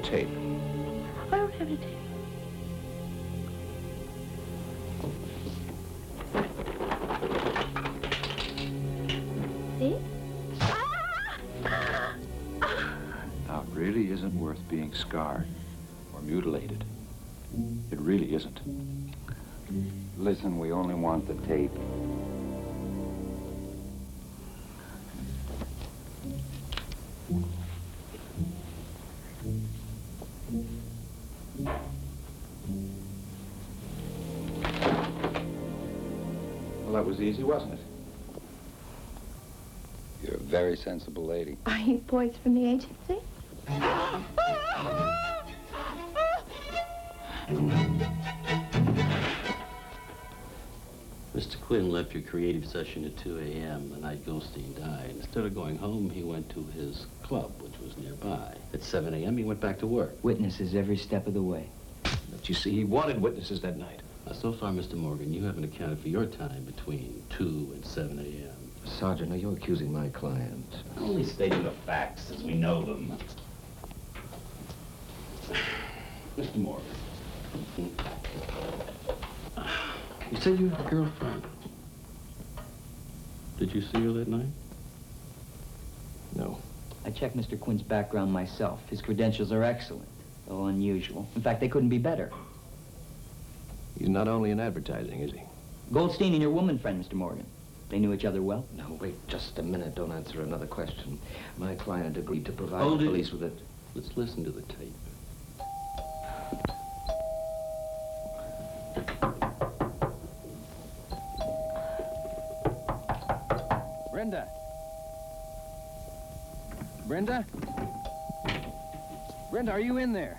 Tape. I don't have any tape. See? Now, it really isn't worth being scarred or mutilated. It really isn't. Listen, we only want the tape. that was easy, wasn't it? You're a very sensible lady. Are you boys from the agency? Mr. Quinn left your creative session at 2 a.m. the night Goldstein died. Instead of going home, he went to his club, which was nearby. At 7 a.m., he went back to work. Witnesses every step of the way. But you see, he wanted witnesses that night. Now, so far, Mr. Morgan, you haven't accounted for your time between 2 and 7 a.m. Sergeant, are you accusing my client? Only stating the facts as we know them. Mr. Morgan. You said you had a girlfriend. Did you see her that night? No. I checked Mr. Quinn's background myself. His credentials are excellent, though unusual. In fact, they couldn't be better. He's not only in advertising, is he? Goldstein and your woman friend, Mr. Morgan. They knew each other well? No, wait just a minute. Don't answer another question. My client agreed to provide Hold the it. police with it. Let's listen to the tape. Brenda? Brenda? Brenda, are you in there?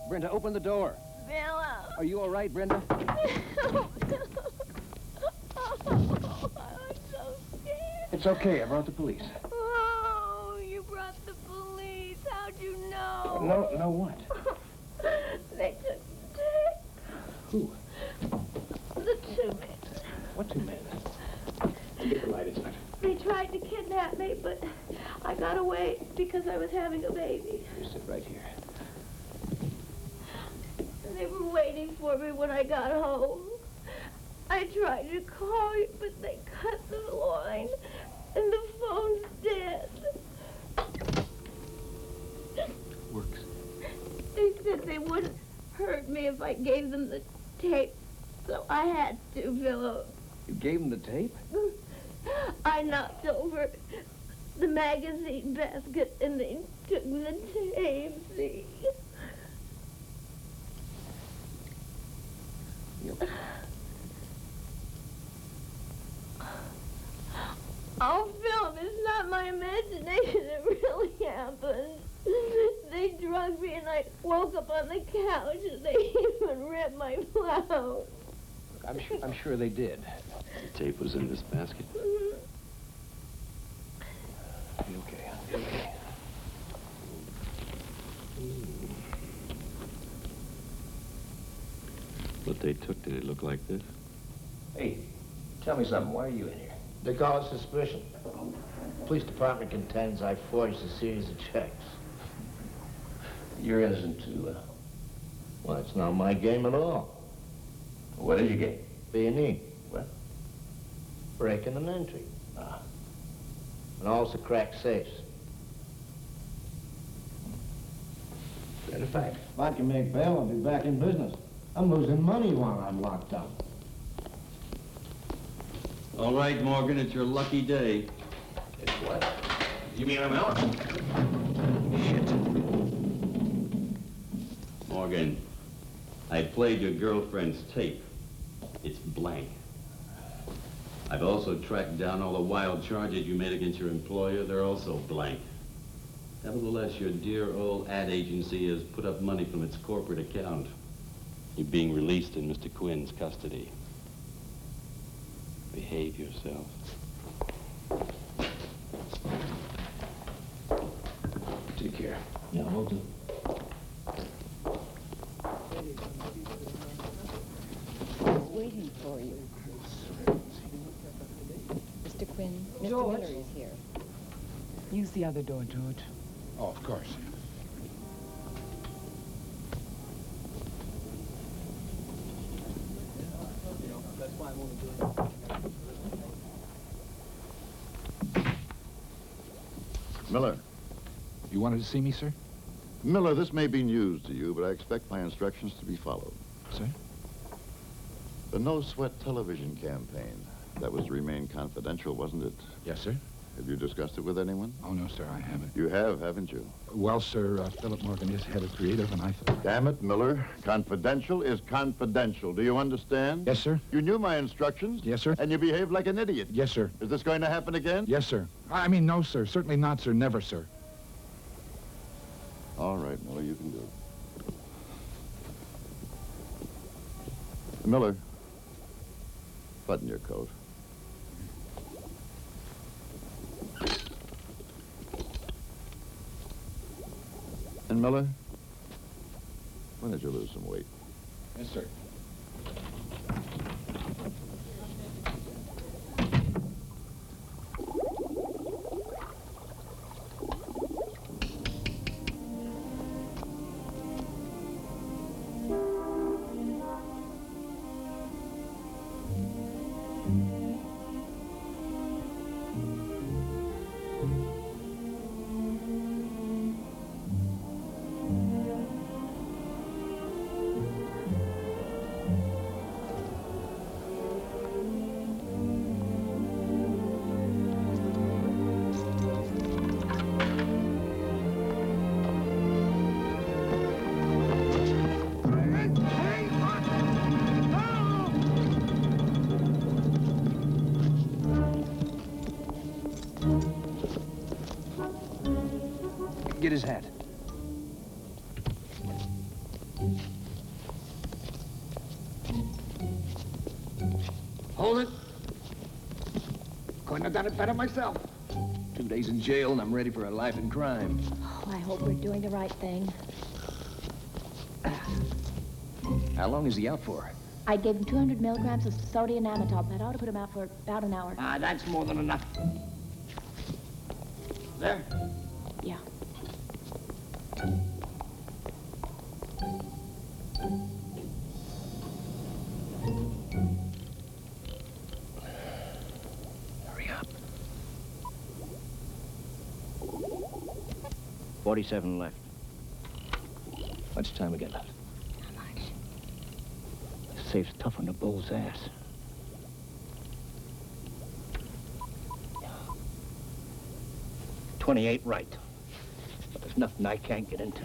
Brenda, open the door. Bella. Are you all right, Brenda? I'm so scared. It's okay. I brought the police. Oh, you brought the police. How'd you know? No what? They took the tape. Who? The two men. What two men? Get the light, it's not. They tried to kidnap me, but I got away because I was having a baby. You sit right here. They were waiting for me when I got home. I tried to call you, but they cut the line, and the phone's dead. Works. They said they wouldn't hurt me if I gave them the tape, so I had to, Philip. You gave him the tape? I knocked over the magazine basket, and they took the tape, see? Oh, Philip, it's not my imagination. It really happened. They drugged me, and I woke up on the couch, and they even ripped my blouse. I'm sure they did. The tape was in this basket. You okay? You okay? What they took, did it look like this? Hey, tell me something. Why are you in here? They call it suspicion. Police department contends I forged a series of checks. You're innocent too, Well, it's not my game at all. What is your game? B&E. What? Breaking and entry. Ah. And also crack safes. Matter of fact. If I can make bail, I'll be back in business. I'm losing money while I'm locked up. All right, Morgan, it's your lucky day. It's what? You mean I'm out? Shit. Morgan, I played your girlfriend's tape. It's blank. I've also tracked down all the wild charges you made against your employer. They're also blank. Nevertheless, your dear old ad agency has put up money from its corporate account. You're being released in Mr. Quinn's custody. Behave yourself. Take care. Yeah, we'll do. Waiting for you. Mr. Quinn, Mr. George. Miller is here. Use the other door, George. Oh, of course. Miller. You wanted to see me, sir? Miller, this may be news to you, but I expect my instructions to be followed. Sir? The No Sweat television campaign. That was to remain confidential, wasn't it? Yes, sir. Have you discussed it with anyone? Oh, no, sir, I haven't. You have, haven't you? Well, sir, Philip Morgan is head of creative, and I thought... Damn it, Miller. Confidential is confidential. Do you understand? Yes, sir. You knew my instructions. Yes, sir. And you behaved like an idiot. Yes, sir. Is this going to happen again? Yes, sir. I mean, no, sir. Certainly not, sir. Never, sir. All right, Miller, you can do it. Miller, button your coat. And Miller, when did you lose some weight? Yes, sir. Get his hat. Hold it. Couldn't have done it better myself. 2 days in jail and I'm ready for a life in crime. Oh, I hope we're doing the right thing. How long is he out for? I gave him 200 milligrams of sodium amytal. That ought to put him out for about an hour. That's more than enough. There? Yeah. Hurry up. 47 left. How much time we got left? How much? This safe's tough on the bull's ass. $28 right. But there's nothing I can't get into.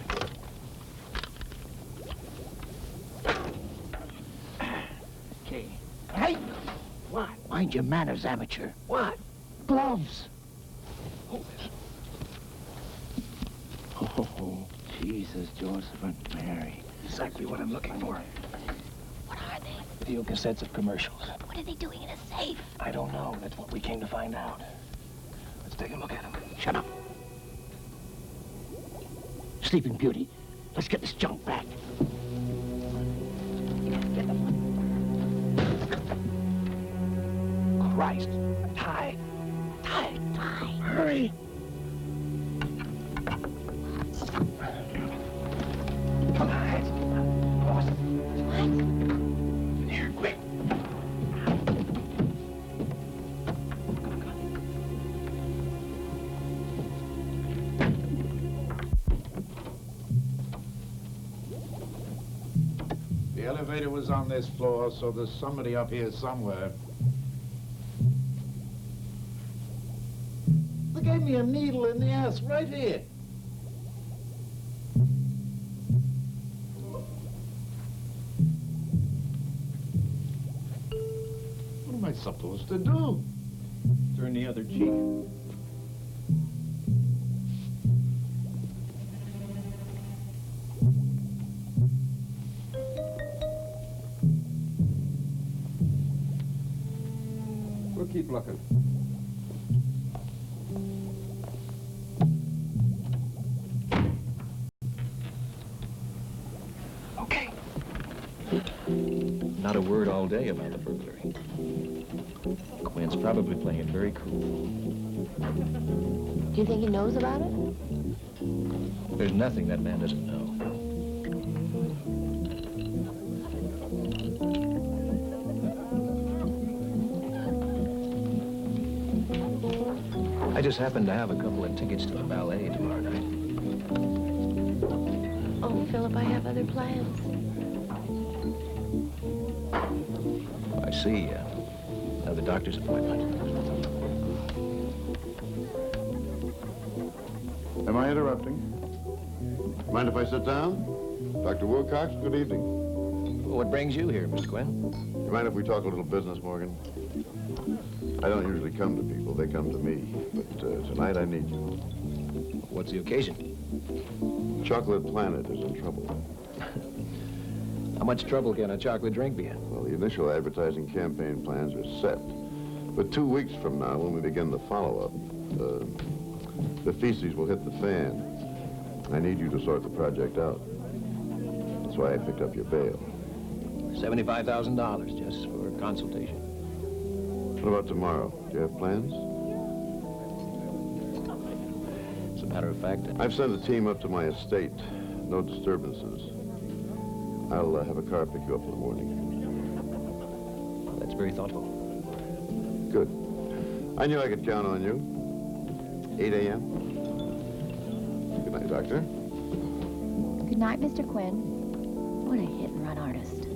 Okay. Hey! What? Mind your manners, amateur. What? Gloves! Oh, Jesus, Joseph, and Mary. Exactly what I'm looking for. What are they? Video cassettes of commercials. What are they doing in a safe? I don't know. That's what we came to find out. Let's take a look at them. Shut up. Sleeping Beauty. Let's get this junk back. Get the money. Christ. Tie. Tie. Tie. Hurry. Come on. Boss. What? Here, quick. The elevator was on this floor, so there's somebody up here somewhere. They gave me a needle in the ass right here. What am I supposed to do? Turn the other cheek. We'll keep looking. Okay. Not a word all day about the burglary. Quinn's probably playing it very cool. Do you think he knows about it? There's nothing that man doesn't know. I just happen to have a couple of tickets to the ballet tomorrow night. Oh, Philip, I have other plans. I see. Another doctor's appointment. Am I interrupting? Mind if I sit down? Dr. Wilcox, good evening. What brings you here, Mr. Quinn? You mind if we talk a little business, Morgan? I don't usually come to people. They come to me. But tonight I need you. What's the occasion? Chocolate Planet is in trouble. How much trouble can a chocolate drink be in? Well, the initial advertising campaign plans are set. But 2 weeks from now, when we begin the follow-up, the feces will hit the fan. I need you to sort the project out. That's why I picked up your bail. $75,000 just for consultation. What about tomorrow? Do you have plans? As a matter of fact, I've sent a team up to my estate. No disturbances. I'll have a car pick you up in the morning. That's very thoughtful. Good. I knew I could count on you. 8 a.m. Good night, Doctor. Good night, Mr. Quinn. What a hit-and-run artist.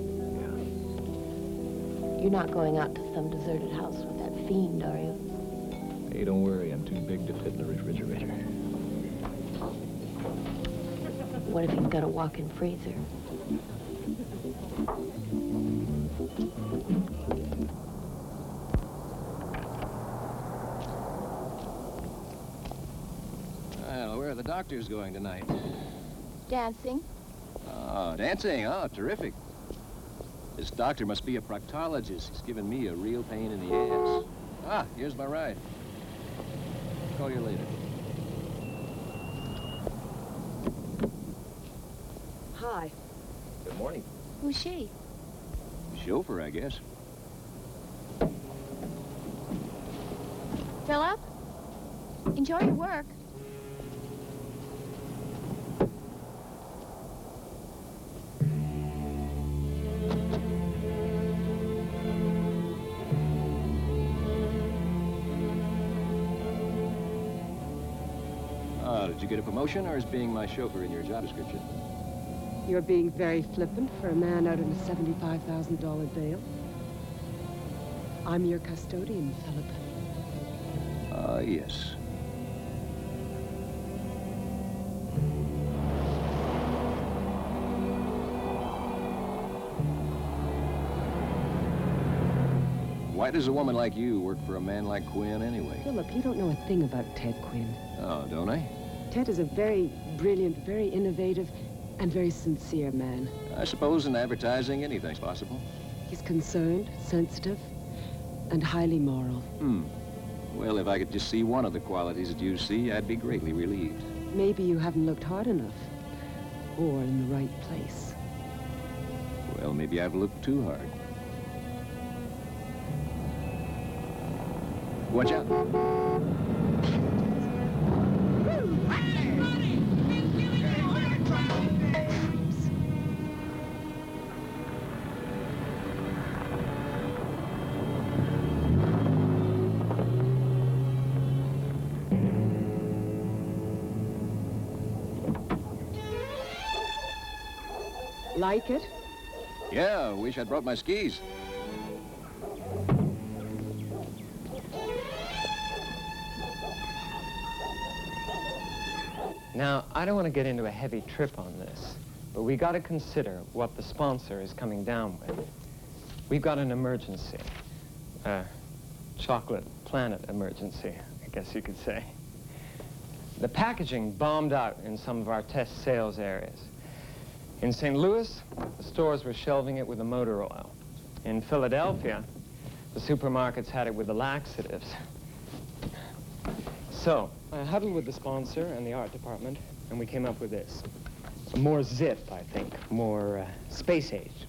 You're not going out to some deserted house with that fiend, are you? Hey, don't worry. I'm too big to fit in the refrigerator. What if you've got a walk-in freezer? Well, where are the doctors going tonight? Dancing? Oh, dancing. Oh, terrific. This doctor must be a proctologist. He's given me a real pain in the ass. Ah, here's my ride. Call you later. Hi. Good morning. Who's she? Chauffeur, I guess. Philip? Enjoy your work. Did you get a promotion, or is being my chauffeur in your job description? You're being very flippant for a man out on a $75,000 bail. I'm your custodian, Philip. Yes. Why does a woman like you work for a man like Quinn anyway? Philip, you don't know a thing about Ted Quinn. Oh, don't I? Ted is a very brilliant, very innovative, and very sincere man. I suppose in advertising anything's possible. He's concerned, sensitive, and highly moral. Well, if I could just see one of the qualities that you see, I'd be greatly relieved. Maybe you haven't looked hard enough, or in the right place. Well, maybe I've looked too hard. Watch out. Like it? Yeah, wish I'd brought my skis. Now, I don't want to get into a heavy trip on this, but we got to consider what the sponsor is coming down with. We've got an emergency. Chocolate Planet emergency, I guess you could say. The packaging bombed out in some of our test sales areas. In St. Louis, the stores were shelving it with the motor oil. In Philadelphia, the supermarkets had it with the laxatives. So, I huddled with the sponsor and the art department, and we came up with this. More zip, I think, more space age.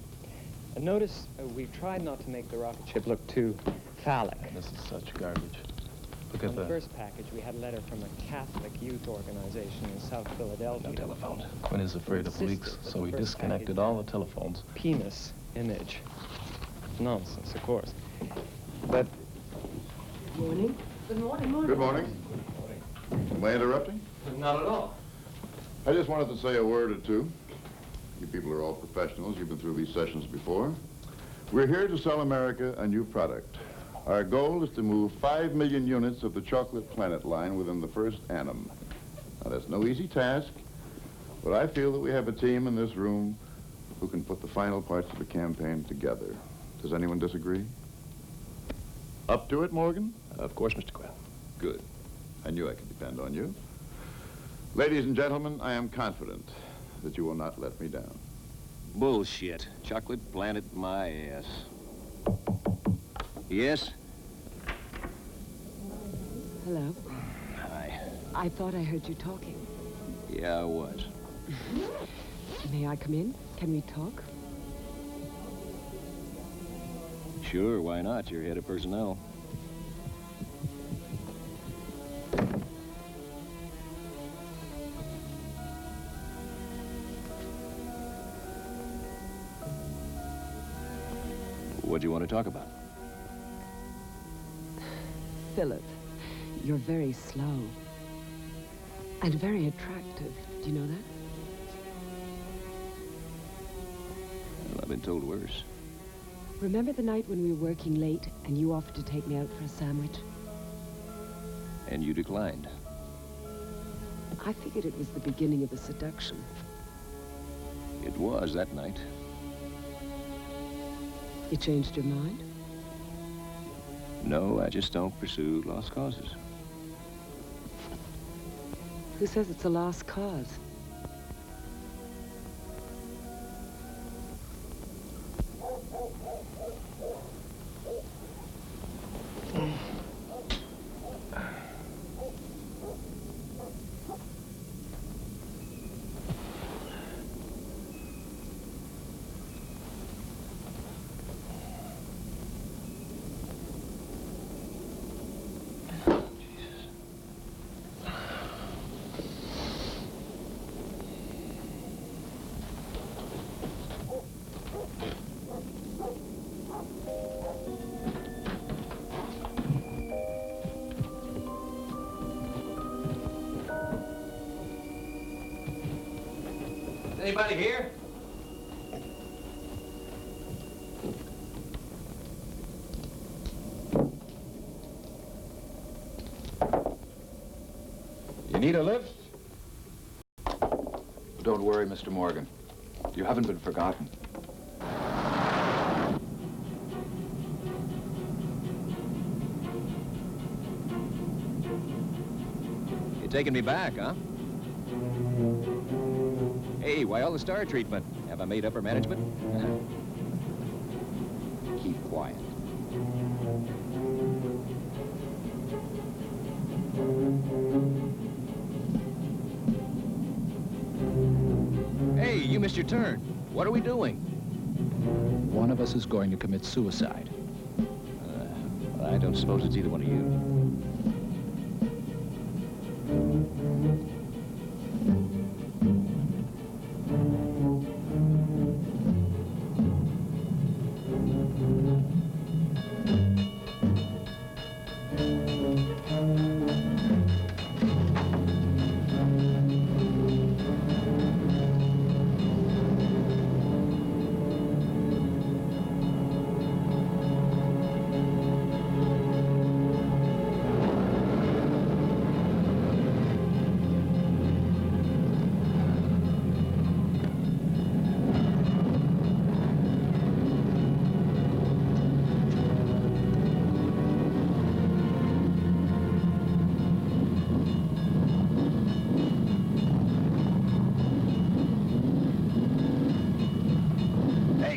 And notice we've tried not to make the rocket ship look too phallic. This is such garbage. Look On at the that. first package, we had a letter from a Catholic youth organization in South Philadelphia. No telephone. Quinn is afraid of leaks, so he disconnected all the telephones. Penis image. Nonsense, of course. But... Morning. Good morning. Good morning. Am I interrupting? Not at all. I just wanted to say a word or two. You people are all professionals. You've been through these sessions before. We're here to sell America a new product. Our goal is to move 5 million units of the Chocolate Planet line within the first annum. Now, that's no easy task, but I feel that we have a team in this room who can put the final parts of the campaign together. Does anyone disagree? Up to it, Morgan? Of course, Mr. Quinn. Good. I knew I could depend on you. Ladies and gentlemen, I am confident that you will not let me down. Bullshit. Chocolate planted my ass. Yes? Hello. Hi. I thought I heard you talking. Yeah, I was. May I come in? Can we talk? Sure, why not? You're head of personnel. What do you want to talk about? Philip, you're very slow. And very attractive. Do you know that? Well, I've been told worse. Remember the night when we were working late and you offered to take me out for a sandwich? And you declined. I figured it was the beginning of a seduction. It was that night. You changed your mind? No, I just don't pursue lost causes. Who says it's a lost cause? Anybody here? You need a lift? Don't worry, Mr. Morgan. You haven't been forgotten. You taking me back, huh? Hey, why all the star treatment? Have I made upper management? Keep quiet. Hey, you missed your turn. What are we doing? One of us is going to commit suicide. Well, I don't suppose it's either one of you.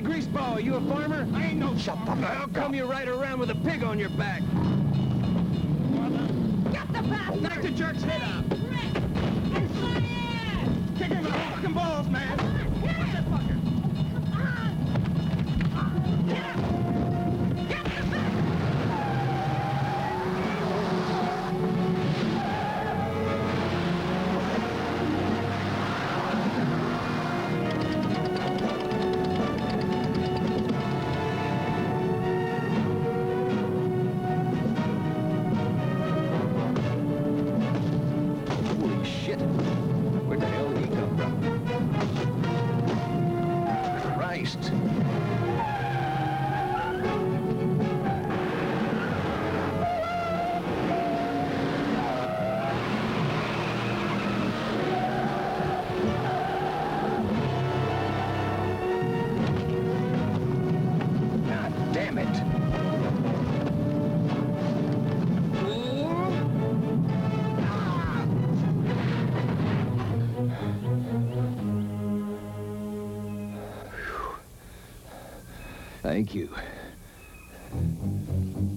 Greaseball, are you a farmer? I ain't no shut the How come you ride around with a pig on your back? Get the bastard! Knock the jerk's head off! It's my ass! Kick him in the fucking balls, man! What's that fucker? Get him! Get the bastard! Where the hell did he come from? Christ. Thank you.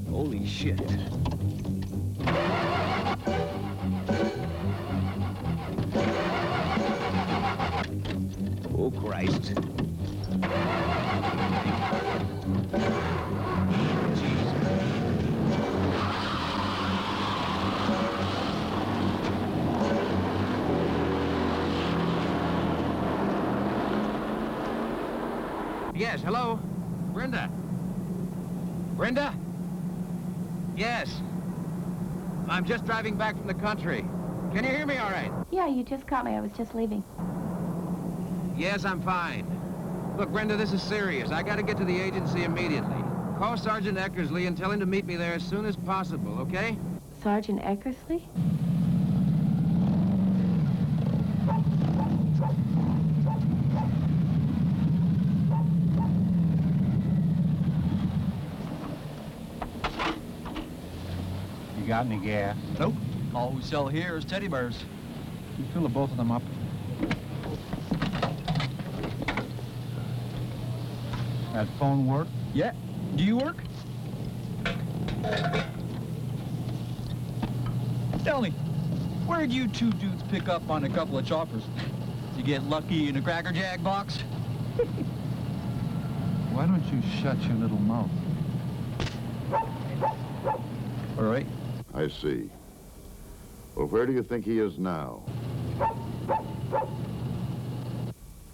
Holy shit. Oh, Christ. Yes, hello? Brenda? Brenda? Yes. I'm just driving back from the country. Can you hear me all right? Yeah, you just caught me. I was just leaving. Yes, I'm fine. Look, Brenda, this is serious. I gotta get to the agency immediately. Call Sergeant Eckersley and tell him to meet me there as soon as possible, okay? Sergeant Eckersley? You got any gas? Nope. All we sell here is teddy bears. You fill the both of them up. That phone work? Yeah. Do you work? Tell me, where'd you two dudes pick up on a couple of choppers? You get lucky in a Cracker Jack box? Why don't you shut your little mouth? All right. I see. Well, where do you think he is now?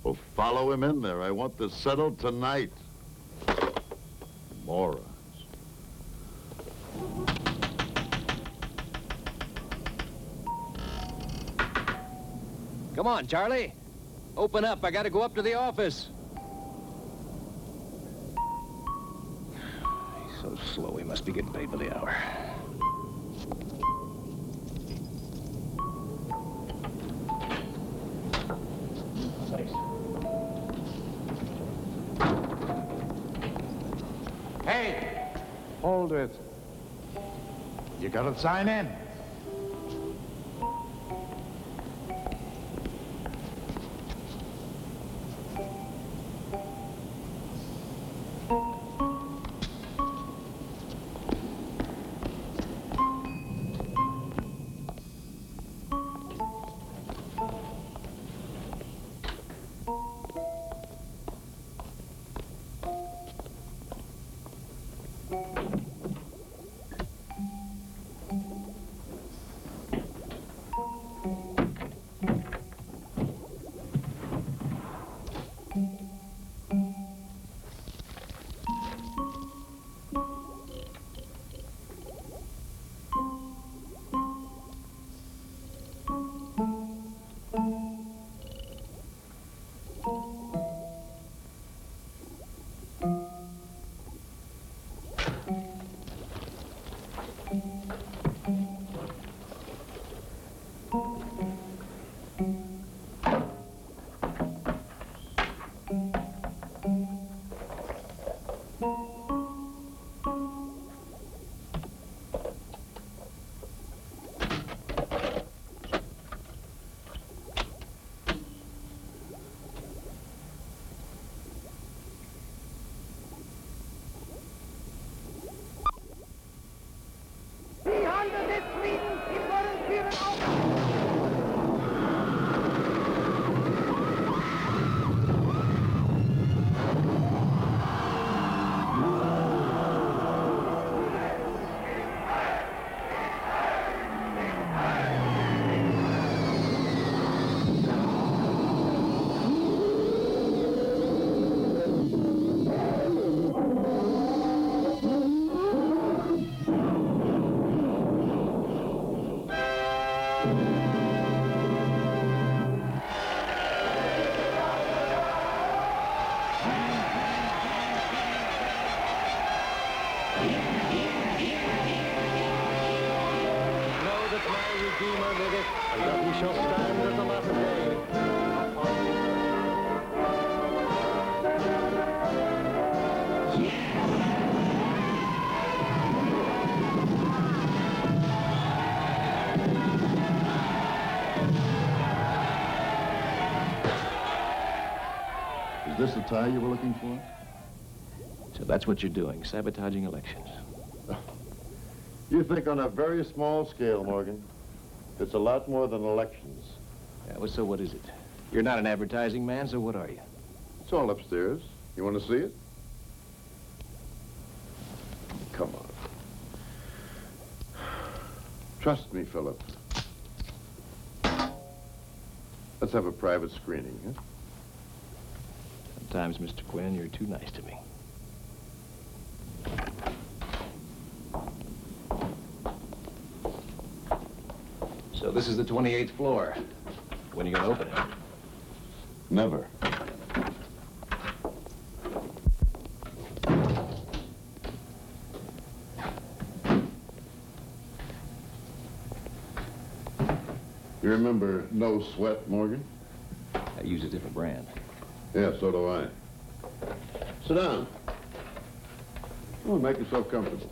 Well, follow him in there. I want this settled tonight. Morons. Come on, Charlie. Open up. I gotta go up to the office. He's so slow, he must be getting paid by the hour. Thanks. Hey! Hold it. You gotta sign in. Is this the tie you were looking for? It's So that's what you're doing, sabotaging elections. You think on a very small scale, Morgan. It's a lot more than elections. Yeah, well, so what is it? You're not an advertising man, so what are you? It's all upstairs. You want to see it? Come on. Trust me, Philip. Let's have a private screening, huh? Sometimes, Mr. Quinn, you're too nice to me. So this is the 28th floor. When are you going to open it? Never. You remember No Sweat, Morgan? I use a different brand. Yeah, so do I. Sit down. Oh, make yourself comfortable.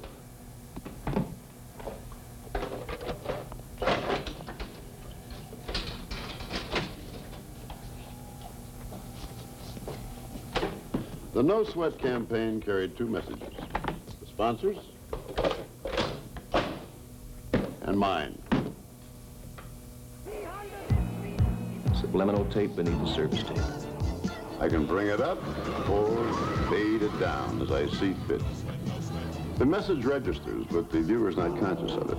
The No Sweat campaign carried two messages. The sponsors and mine. Subliminal tape beneath the surface tape. I can bring it up or fade it down as I see fit. The message registers, but the viewer's not conscious of it.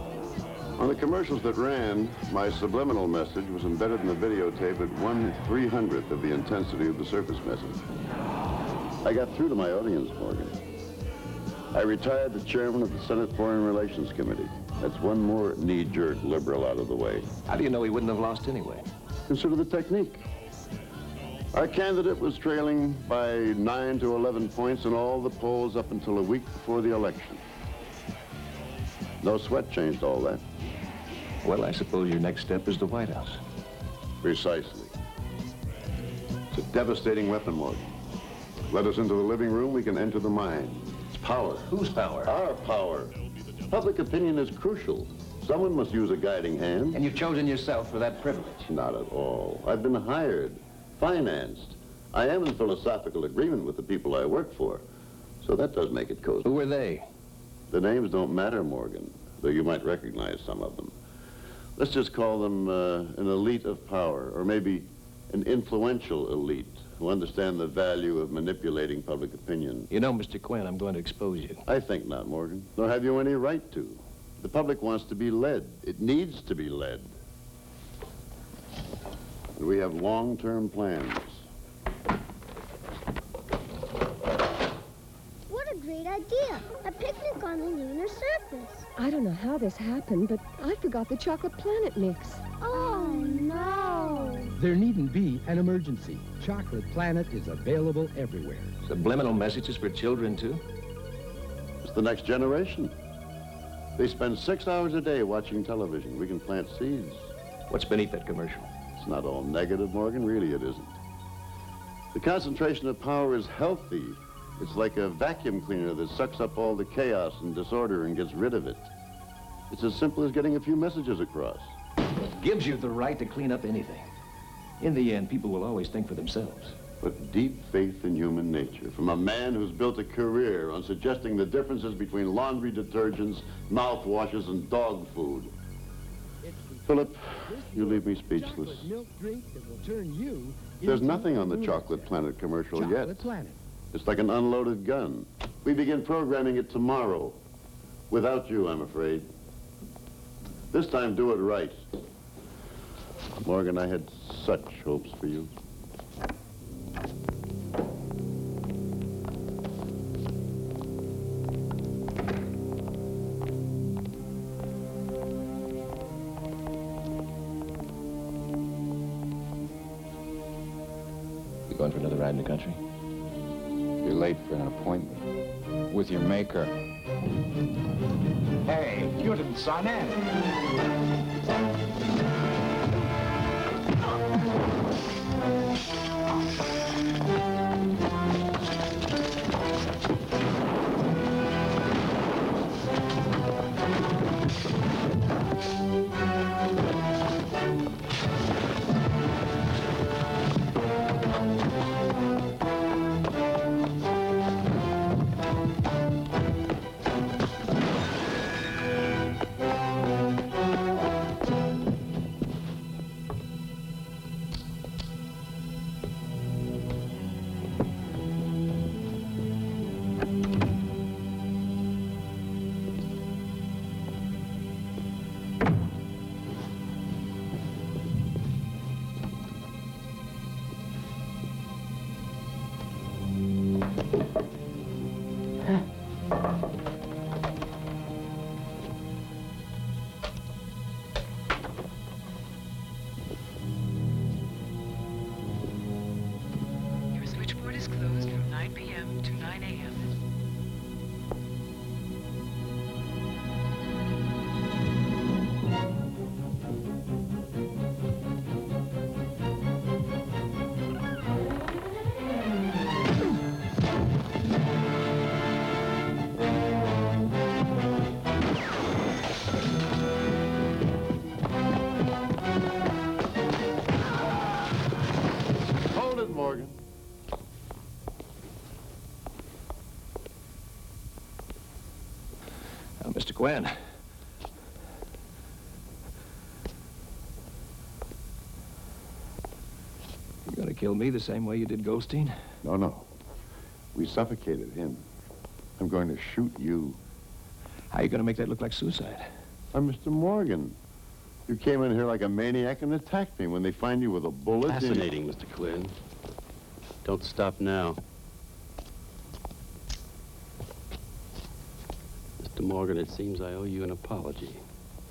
On the commercials that ran, my subliminal message was embedded in the videotape at 1/300th of the intensity of the surface message. I got through to my audience, Morgan. I retired the chairman of the Senate Foreign Relations Committee. That's one more knee-jerk liberal out of the way. How do you know he wouldn't have lost anyway? Consider the technique. Our candidate was trailing by 9 to 11 points in all the polls up until a week before the election. No Sweat changed all that. Well, I suppose your next step is the White House. Precisely. It's a devastating weapon, Morgan. Let us into the living room, we can enter the mind. It's power. Whose power? Our power. Public opinion is crucial. Someone must use a guiding hand. And you've chosen yourself for that privilege. Not at all. I've been hired, financed. I am in philosophical agreement with the people I work for. So that does make it cozy. Who are they? The names don't matter, Morgan, though you might recognize some of them. Let's just call them an elite of power, or maybe an influential elite who understand the value of manipulating public opinion. You know, Mr. Quinn, I'm going to expose you. I think not, Morgan. Nor have you any right to. The public wants to be led. It needs to be led. And we have long-term plans. What a great idea. A picnic on the lunar surface. I don't know how this happened, but I forgot the chocolate planet mix. Oh, no. There needn't be an emergency. Chocolate Planet is available everywhere. Subliminal messages for children, too? It's the next generation. They spend 6 hours a day watching television. We can plant seeds. What's beneath that commercial? It's not all negative, Morgan. Really, it isn't. The concentration of power is healthy. It's like a vacuum cleaner that sucks up all the chaos and disorder and gets rid of it. It's as simple as getting a few messages across. It gives you the right to clean up anything. In the end, people will always think for themselves. But deep faith in human nature from a man who's built a career on suggesting the differences between laundry detergents, mouthwashes, and dog food. Philip, you leave me speechless. Milk drink that will turn you There's nothing on the Chocolate Planet commercial yet. Chocolate Planet. It's like an unloaded gun. We begin programming it tomorrow. Without you, I'm afraid. This time, do it right. Morgan, I had such hopes for you. You going for another ride in the country? You're late for an appointment with your maker. Hey, you didn't sign in. 8 p.m. to 9 a.m. Hold it, Morgan. Now, Mr. Quinn. You gonna kill me the same way you did Goldstein? No, no. We suffocated him. I'm going to shoot you. How are you gonna make that look like suicide? I'm Mr. Morgan. You came in here like a maniac and attacked me. When they find you with a bullet... Fascinating, Mr. Quinn. Don't stop now. Mr. Morgan, it seems I owe you an apology.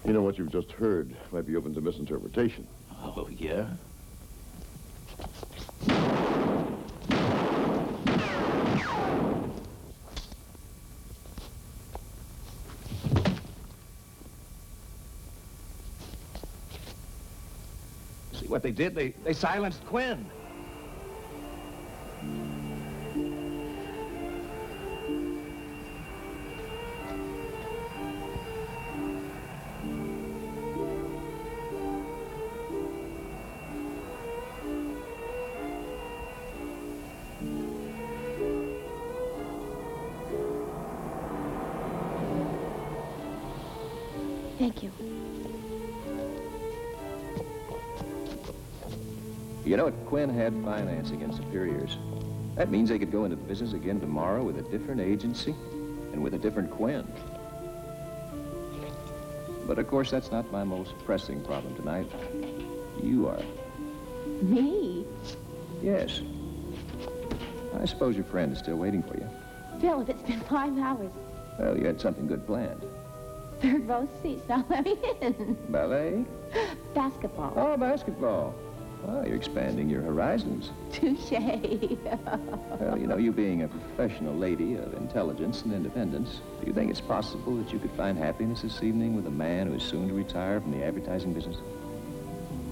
You know what you've just heard might be open to misinterpretation. Oh, yeah? See what they did? They silenced Quinn. Thank you. You know, Quinn had financing and superiors. That means they could go into business again tomorrow with a different agency and with a different Quinn. But of course, that's not my most pressing problem tonight. You are. Me? Yes. I suppose your friend is still waiting for you. Philip, it's been 5 hours. Well, you had something good planned. Third row seats. Now let me in. Ballet? Basketball. Oh, basketball. Well, you're expanding your horizons. Touche. Well, you know, you being a professional lady of intelligence and independence, do you think it's possible that you could find happiness this evening with a man who is soon to retire from the advertising business?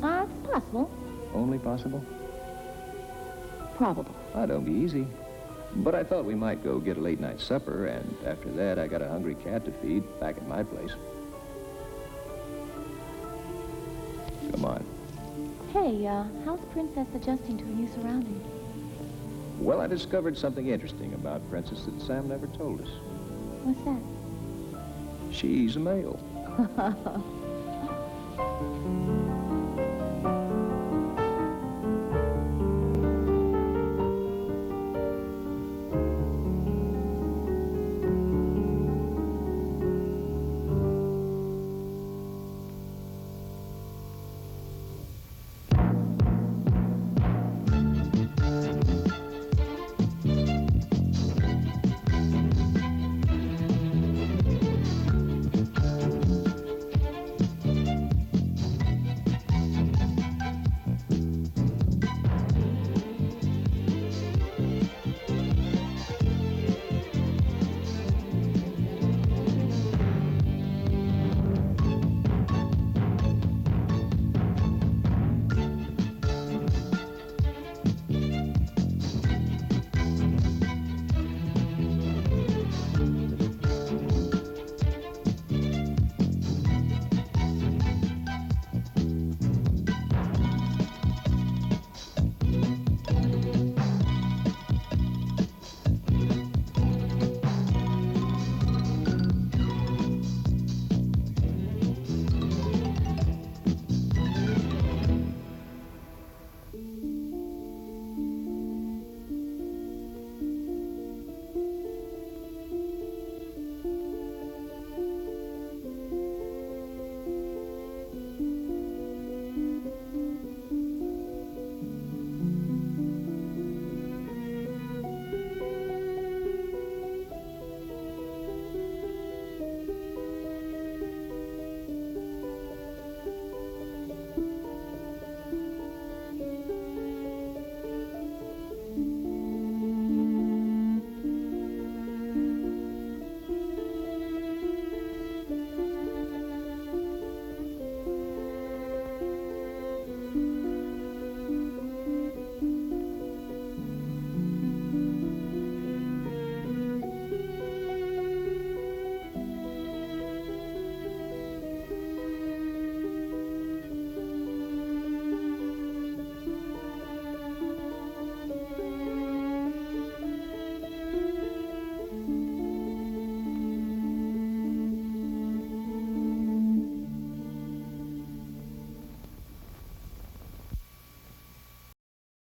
It's possible. Only possible? Probable. Oh, don't be easy. But I thought we might go get a late night supper, and after that, I got a hungry cat to feed back at my place. Come on. Hey, how's Princess adjusting to her new surroundings? Well, I discovered something interesting about Princess that Sam never told us. What's that? She's a male.